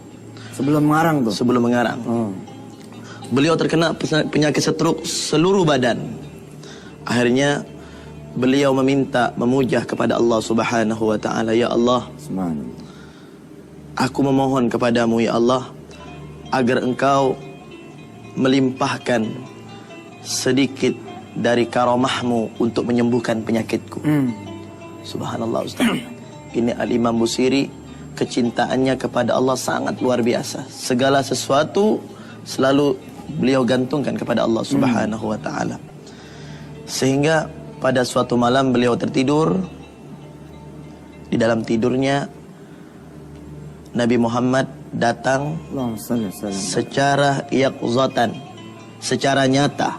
S1: Sebelum mengarang tuh?
S2: Sebelum mengarang. Beliau terkena penyakit stroke seluruh badan. Akhirnya beliau memujah kepada Allah Subhanahu wa taala, ya Allah, aku memohon kepadamu ya Allah agar engkau melimpahkan sedikit dari karamahmu untuk menyembuhkan penyakitku. Subhanallah Ustaz. Ini Al-Imam Busiri, kecintaannya kepada Allah sangat luar biasa. Segala sesuatu selalu beliau gantungkan kepada Allah Subhanahu wa taala. Sehingga pada suatu malam beliau tertidur. Di dalam tidurnya Nabi Muhammad datang secara yaqzatan, secara nyata,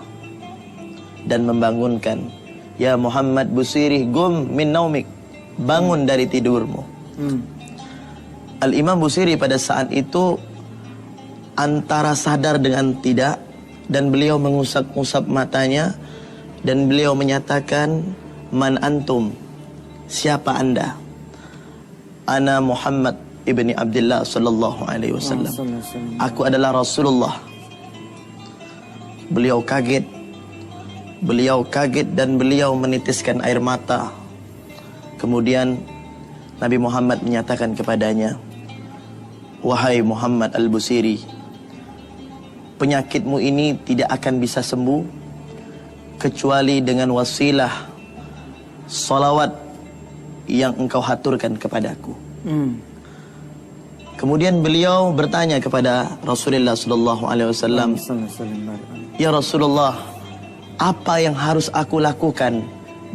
S2: dan membangunkan, ya Muhammad Busiri, gum min naumik, bangun dari tidurmu. Al-Imam Busiri pada saat itu antara sadar dengan tidak, dan beliau mengusap-usap matanya, dan beliau menyatakan, man antum, siapa anda? Ana Muhammad ibni Abdullah sallallahu alaihi wasallam. Aku adalah Rasulullah. Beliau kaget dan beliau menitiskan air mata. Kemudian Nabi Muhammad menyatakan kepadanya, wahai Muhammad Al-Busiri, penyakitmu ini tidak akan bisa sembuh kecuali dengan wasilah salawat yang engkau haturkan kepadaku. Kemudian beliau bertanya kepada Rasulullah sallallahu alaihi wasallam, ya Rasulullah, apa yang harus aku lakukan?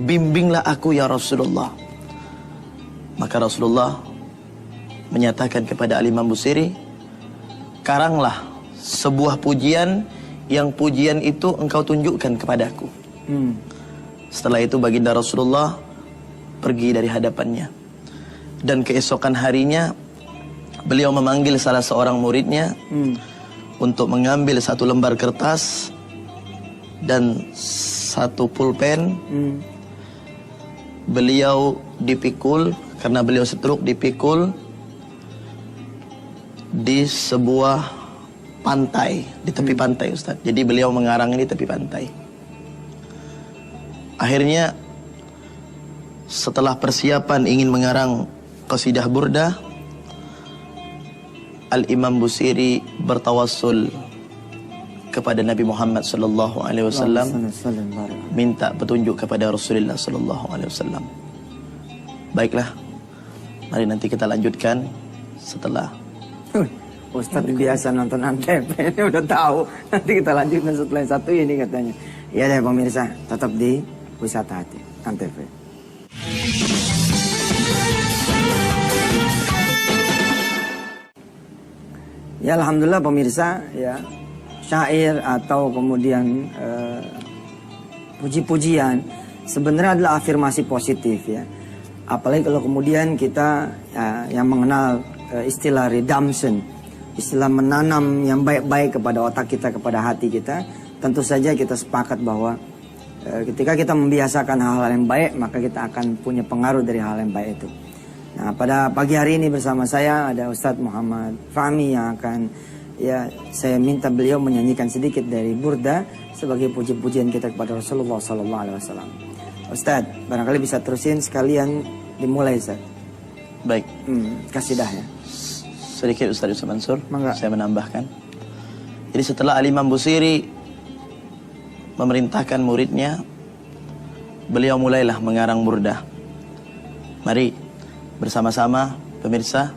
S2: Bimbinglah aku ya Rasulullah. Maka Rasulullah menyatakan kepada Al-Imam Busiri, karanglah sebuah pujian yang pujian itu engkau tunjukkan kepadaku. Setelah itu baginda Rasulullah pergi dari hadapannya. Dan keesokan harinya beliau memanggil salah seorang muridnya untuk mengambil satu lembar kertas dan satu pulpen. Beliau dipikul, karena beliau stroke, dipikul di sebuah pantai, di tepi pantai Ustaz. Jadi beliau mengarang ini tepi pantai. Akhirnya setelah persiapan ingin mengarang qasidah burdah, Al-Imam Busiri bertawassul kepada Nabi Muhammad sallallahu alaihi wasallam, minta petunjuk kepada Rasulullah sallallahu alaihi wasallam. Baiklah, mari nanti kita lanjutkan setelah.
S1: Ustaz biasa nonton Antv, ini udah tahu. Nanti kita lanjutkan setelah yang satu ini katanya. Ya deh pemirsa, tetap di Wisata Hati Antv. Ya alhamdulillah pemirsa, ya syair atau kemudian puji-pujian sebenarnya adalah afirmasi positif ya. Apalagi kalau kemudian kita yang mengenal istilah redemption, istilah menanam yang baik-baik kepada otak kita, kepada hati kita. Tentu saja kita sepakat bahwa ketika kita membiasakan hal-hal yang baik, maka kita akan punya pengaruh dari hal yang baik itu. Nah, pada pagi hari ini bersama saya ada Ustadz Muhammad Fahmi yang akan saya minta beliau menyanyikan sedikit dari Burda sebagai puji-pujian kita kepada Rasulullah SAW. Ustadz, barangkali bisa terusin sekalian dimulai, Ustadz.
S2: Baik.
S1: Kasidahnya.
S2: Sedikit Ustaz Yusuf Mansur,
S1: Mangga.
S2: saya menambahkan. Jadi setelah Al-Imam Busiri memerintahkan muridnya, beliau mulailah mengarang burdah. Mari bersama-sama pemirsa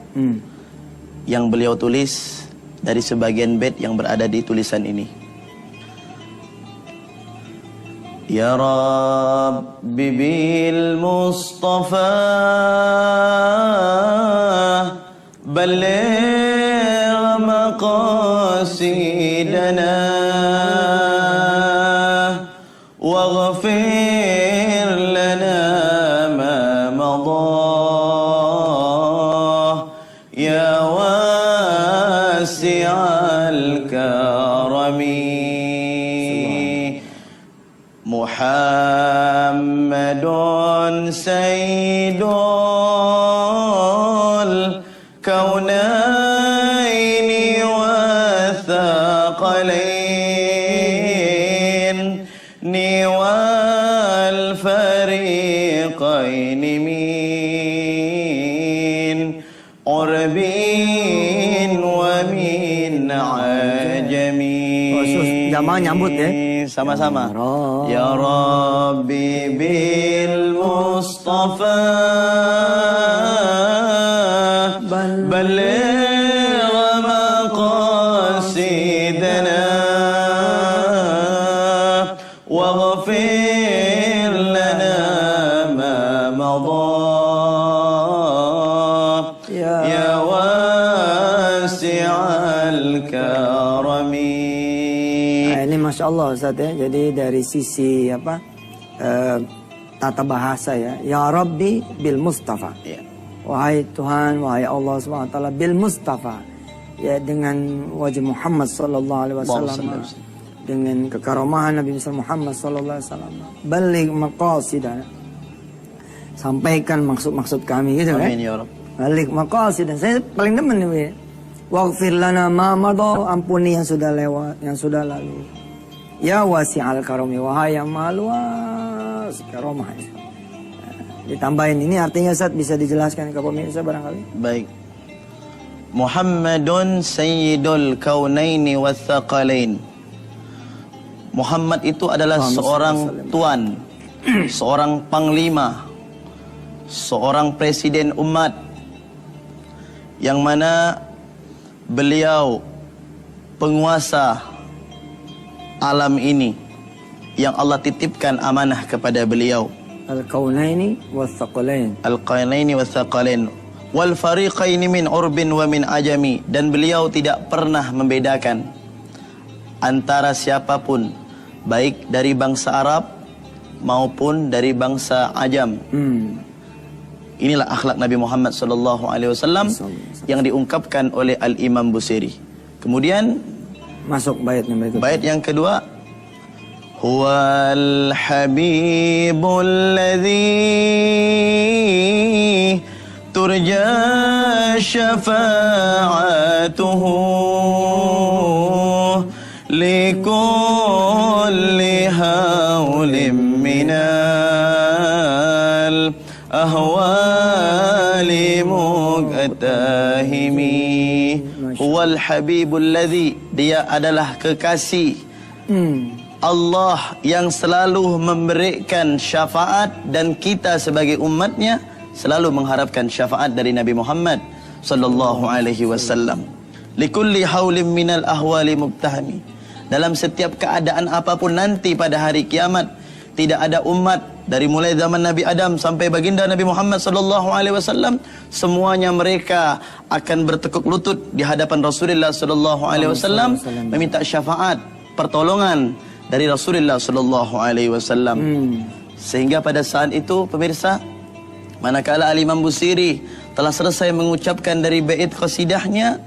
S2: yang beliau tulis dari sebagian bait yang berada di tulisan ini. Ya Rabbi bil Mustafa balligh maqasidana واغفر لنا ما مضى يا واسع الكرم محمد سيد الكونين والثقلين والفريقين من عرب ومن عجم.
S1: Jamaah nyambut ya.
S2: Sama-sama. Ya Rabbi bil Mustafa balligh maqasidana واغفر لنا ما مضى يا واسع الكرم.
S1: Ini Masya Allah Ustaz ya. Jadi dari sisi tata bahasa ya Rabbi bil Mustafa, wahai Tuhan, wahai Allah SWT bil Mustafa, ya dengan wajah Muhammad SAW, dengan kekaromahan Nabi Muhammad SAW. Balik maqasidan, sampaikan maksud-maksud kami gitu kan.
S2: Amin ya Rabb.
S1: Balik maqasidan, saya paling demen nih. Waghfir lana ma madha, ampuni yang sudah lewat, yang sudah lalu. Ya wasi'al karami, wahai yang maha luas karomahnya. Ditambahin ini artinya Ustaz, bisa dijelaskan ke pemirsa barangkali.
S2: Baik. Muhammadun sayyidul kaunaini wathaqalain. Muhammad itu adalah seorang tuan, seorang panglima, seorang presiden umat, yang mana beliau penguasa alam ini yang Allah titipkan amanah kepada beliau.
S1: Al-kaunaini wathaqalain.
S2: Al-kaunaini wathaqalain. Wal fariqaini min urbin wa min ajami. Dan beliau tidak pernah membedakan antara siapapun, baik dari bangsa Arab maupun dari bangsa Ajam. Inilah akhlak Nabi Muhammad SAW yang diungkapkan oleh Al-Imam Busiri. Kemudian
S1: masuk bait yang berikutnya.
S2: Bait yang kedua, Huwal habibul ladzi turja syafa'atuhu likulli hawlim minal ahwali muqtahimi. Huwal habibul ladzi, dia adalah kekasih Allah yang selalu memberikan syafaat, dan kita sebagai umatnya selalu mengharapkan syafaat dari Nabi Muhammad sallallahu alaihi wasallam. Likulli haulim minal ahwali muqtahimi. Dalam setiap keadaan apapun nanti pada hari kiamat, tidak ada umat dari mulai zaman Nabi Adam sampai baginda Nabi Muhammad sallallahu alaihi wasallam, semuanya mereka akan bertekuk lutut di hadapan Rasulullah sallallahu alaihi wasallam meminta syafaat, pertolongan dari Rasulullah sallallahu alaihi wasallam. Sehingga pada saat itu pemirsa, Manakala Al-Imam Busiri telah selesai mengucapkan dari bait qasidahnya,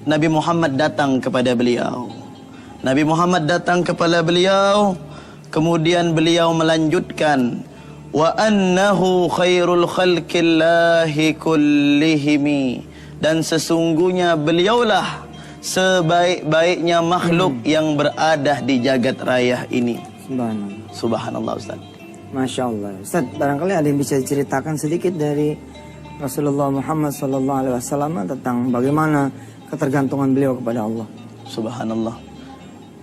S2: Nabi Muhammad datang kepada beliau. Nabi Muhammad datang kepada beliau, kemudian beliau melanjutkan, wa annahu khairul khalqillahi kullihimi, dan sesungguhnya beliaulah sebaik-baiknya makhluk yang berada di jagat raya ini.
S1: Subhanallah.
S2: Subhanallah Ustaz.
S1: Masya Allah. Ustaz, barangkali ada yang bisa diceritakan sedikit dari Rasulullah Muhammad SAW tentang bagaimana ketergantungan beliau kepada Allah.
S2: Subhanallah.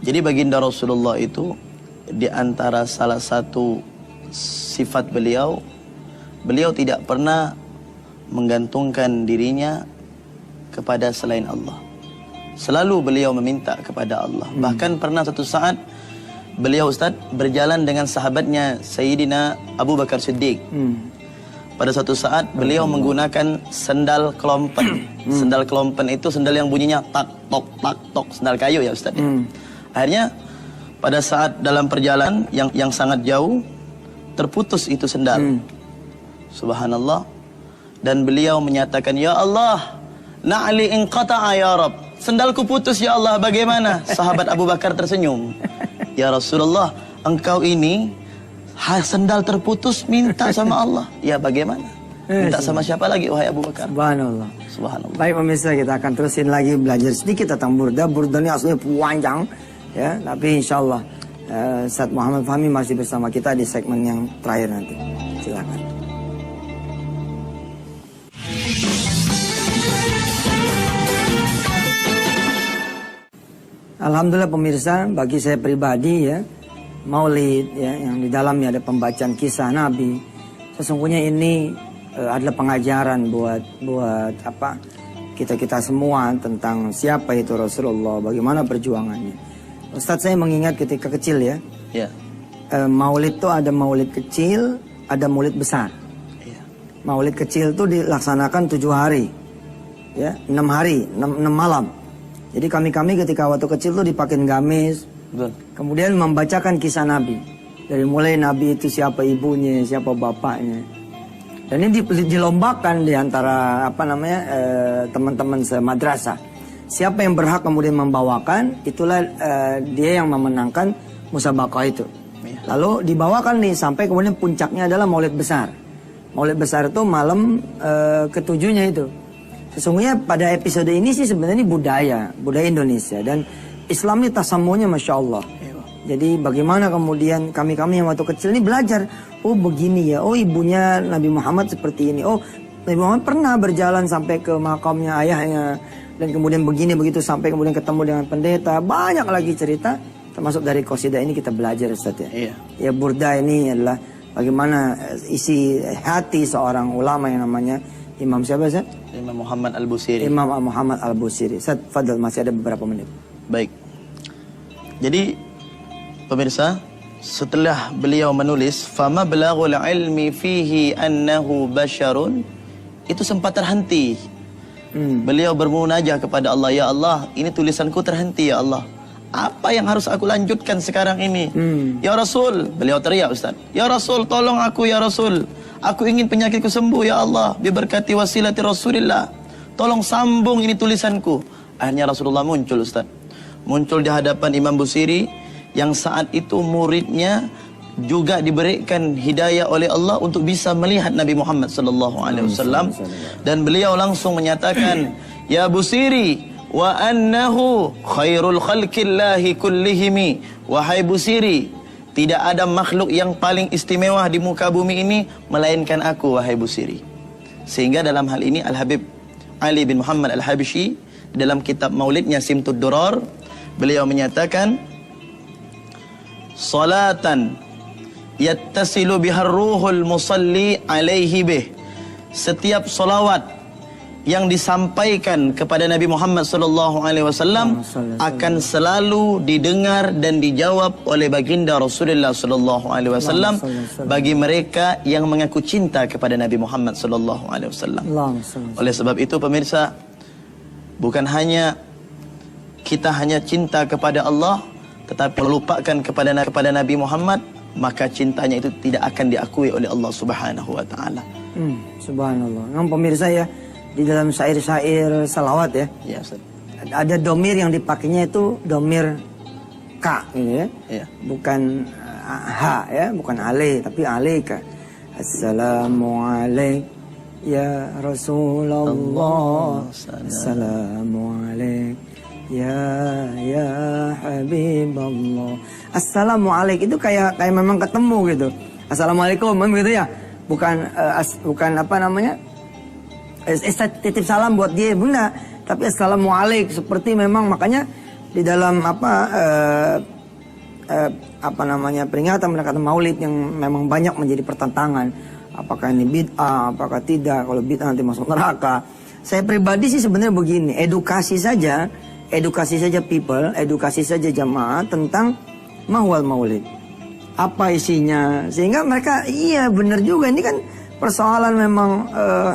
S2: Jadi baginda Rasulullah itu di antara salah satu sifat beliau, beliau tidak pernah menggantungkan dirinya kepada selain Allah. Selalu beliau meminta kepada Allah. Bahkan pernah satu saat beliau Ustaz berjalan dengan sahabatnya Sayyidina Abu Bakar Siddiq. Pada suatu saat beliau menggunakan sendal kelompen. Sendal kelompen itu sendal yang bunyinya tak tok, sendal kayu ya Ustaz. Akhirnya pada saat dalam perjalanan yang sangat jauh, terputus itu sendal. Subhanallah. Dan beliau menyatakan, ya Allah, na'li inqata'a ya Rabb. Sendalku putus ya Allah, bagaimana? Sahabat Abu Bakar tersenyum. Ya Rasulullah, engkau ini sendal terputus minta sama Allah. Ya bagaimana? Minta sama siapa lagi wahai Abu Bakar?
S1: Subhanallah.
S2: Subhanallah.
S1: Baik pemirsa, kita akan terusin lagi belajar sedikit tentang burda. Burda ini aslinya panjang, ya. Tapi insya Allah Ustaz Muhammad Fahmi masih bersama kita di segmen yang terakhir nanti. Silakan. Alhamdulillah pemirsa, bagi saya pribadi ya, Maulid ya, yang di dalamnya ada pembacaan kisah Nabi. Sesungguhnya ini adalah pengajaran buat apa? Kita semua tentang siapa itu Rasulullah, bagaimana perjuangannya. Ustadz, saya mengingat ketika kecil ya.
S2: Ya.
S1: Maulid itu ada maulid kecil, ada maulid besar.
S2: Ya.
S1: Maulid kecil itu dilaksanakan 7 hari. Ya, 6 hari, 6 malam. Jadi kami ketika waktu kecil tuh dipakein gamis.
S2: Betul. Kemudian
S1: Membacakan kisah Nabi. Dari mulai Nabi itu siapa ibunya, siapa bapaknya. Dan ini dilombakan di antara teman-teman semadrasah. Siapa yang berhak kemudian membawakan, itulah dia yang memenangkan musabaqah itu. Ya. Lalu dibawakan nih sampai kemudian puncaknya adalah Maulid besar. Maulid besar itu malam ketujuhnya itu. Sesungguhnya pada episode ini sih sebenarnya budaya Indonesia, dan Islam ini tasamunya Masya Allah. Jadi bagaimana kemudian kami yang waktu kecil ini belajar, oh begini ya, oh ibunya Nabi Muhammad seperti ini, oh Nabi Muhammad pernah berjalan sampai ke makamnya ayahnya, dan kemudian begini begitu sampai kemudian ketemu dengan pendeta. Banyak lagi cerita, termasuk dari qasidah ini kita belajar Ustaz ya.
S2: Iya.
S1: Ya burda ini adalah bagaimana isi hati seorang ulama yang namanya Imam siapa Ustaz?
S2: Imam Muhammad Al-Busiri.
S1: Imam Muhammad Al-Busiri. Ustaz, fadal, masih ada beberapa menit.
S2: Baik. Jadi pemirsa, setelah beliau menulis fama balaghul ilmi fihi annahu basyarun, itu sempat terhenti. Beliau bermunajah kepada Allah, ya Allah, ini tulisanku terhenti ya Allah. Apa yang harus aku lanjutkan sekarang ini? Ya Rasul, beliau teriak Ustaz. Ya Rasul, tolong aku ya Rasul. Aku ingin penyakitku sembuh ya Allah. Diberkati wasilati Rasulillah. Tolong sambung ini tulisanku. Akhirnya Rasulullah muncul Ustaz. Muncul di hadapan Imam Busiri yang saat itu muridnya juga diberikan hidayah oleh Allah untuk bisa melihat Nabi Muhammad sallallahu alaihi wasallam, dan beliau langsung menyatakan, ya Busiri, wa annahu khairul khalqillahi kullihimi. Wahai Busiri, tidak ada makhluk yang paling istimewa di muka bumi ini melainkan aku, wahai Busiri. Sehingga dalam hal ini Al-Habib Ali bin Muhammad Al-Habsyi dalam kitab Maulidnya Simtud Durar, beliau menyatakan, salatan yattasilu bihar ruhul musalli alaihi bih. Setiap salawat yang disampaikan kepada Nabi Muhammad SAW akan selalu didengar dan dijawab oleh baginda Rasulullah SAW bagi mereka yang mengaku cinta kepada Nabi Muhammad SAW. Oleh sebab itu pemirsa, bukan hanya kita hanya cinta kepada Allah, tetapi melupakan kepada Nabi Muhammad, maka cintanya itu tidak akan diakui oleh Allah Subhanahu wa taala.
S1: Subhanallah. Memang pemirsa ya, di dalam syair-syair salawat ya,
S2: Ya, Ustaz.
S1: ada domir yang dipakainya itu domir ka gitu ya.
S2: Iya.
S1: Bukan ha ya, bukan ale tapi alaika. Assalamualaikum ya Rasulullah. Assalamualaikum ya Habiballah. Assalamualaikum itu kayak memang ketemu gitu. Assalamualaikum gitu ya. Bukan bukan apa namanya? Titip salam buat dia bunda, tapi assalamualaikum seperti memang makanya di dalam apa namanya peringatan mendekati Maulid yang memang banyak menjadi pertentangan. Apakah ini bid'ah, apakah tidak? Kalau bid'ah nanti masuk neraka. Saya pribadi sih sebenarnya begini, edukasi saja people, edukasi saja jamaah tentang mahwal Maulid. Apa isinya? Sehingga mereka iya benar juga ini kan persoalan memang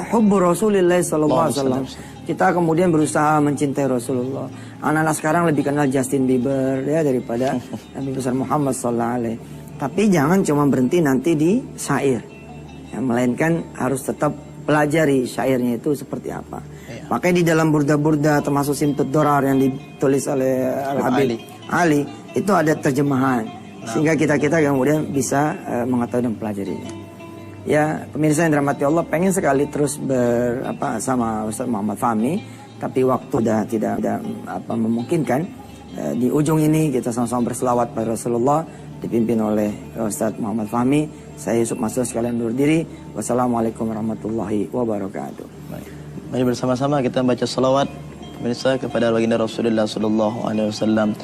S1: hubbu Rasulullah sallallahu alaihi wasallam. Kita kemudian berusaha mencintai Rasulullah. Anak-anak sekarang lebih kenal Justin Bieber ya daripada Nabi besar Muhammad sallallahu alaihi. Tapi jangan cuma berhenti nanti di syair. Ya, melainkan harus tetap pelajari syairnya itu seperti apa. Ya. Makanya di dalam burda-burda termasuk Simtud Dorar yang ditulis oleh Al-Habib Ali itu ada terjemahan. Sehingga kita kemudian bisa mengetahui dan pelajarinya. Ya, pemirsa yang dirahmati Allah, pengen sekali terus sama Ustaz Muhammad Fahmi, tapi waktu sudah tidak memungkinkan. Di ujung ini kita sama-sama berselawat pada Rasulullah dipimpin oleh Ustaz Muhammad Fahmi. Saya Yusuf Masud sekalian undur diri. Wassalamualaikum warahmatullahi wabarakatuh.
S2: Baik. Mari bersama-sama kita baca salawat pemirsa kepada baginda Rasulullah sallallahu alaihi wasallam.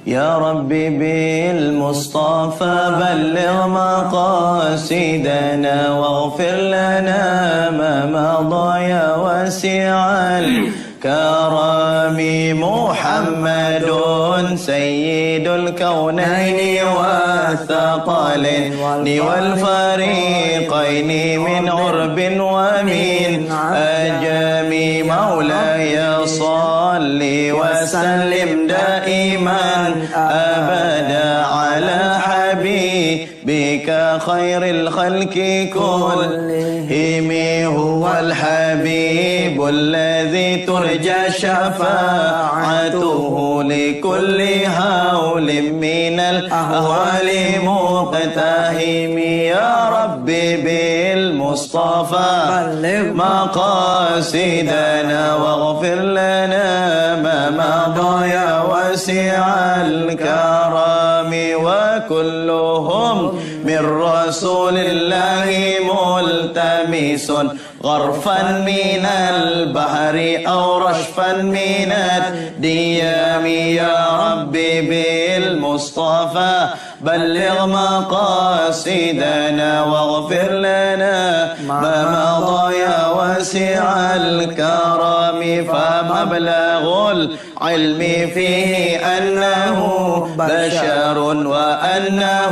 S2: يا ربي بالمصطفى بلغ مقاصدنا واغفر لنا ما مضى يا واسع الكرم محمد سيد الكونين والثقلين والفريقين من عرب ومن أجم مولاي صل وسلم دائما أبدا على حبيبك خير الخلق كلهم هو الحبيب الذي ترجى شفاعته لكل هول من الأهوال مقتهم يا ربي بالمصطفى بلغ مقاصدنا واغفر لنا ما مضى يا واسع الكرم وكلهم من رسول الله ملتمس غرفا من البحر أو رشفا من الديام يا ربي بالمصطفى بلغ مقاصدنا واغفر لنا ما مضى يا واسع الكرم فمبلغ العلم فيه أنه بشر وأنه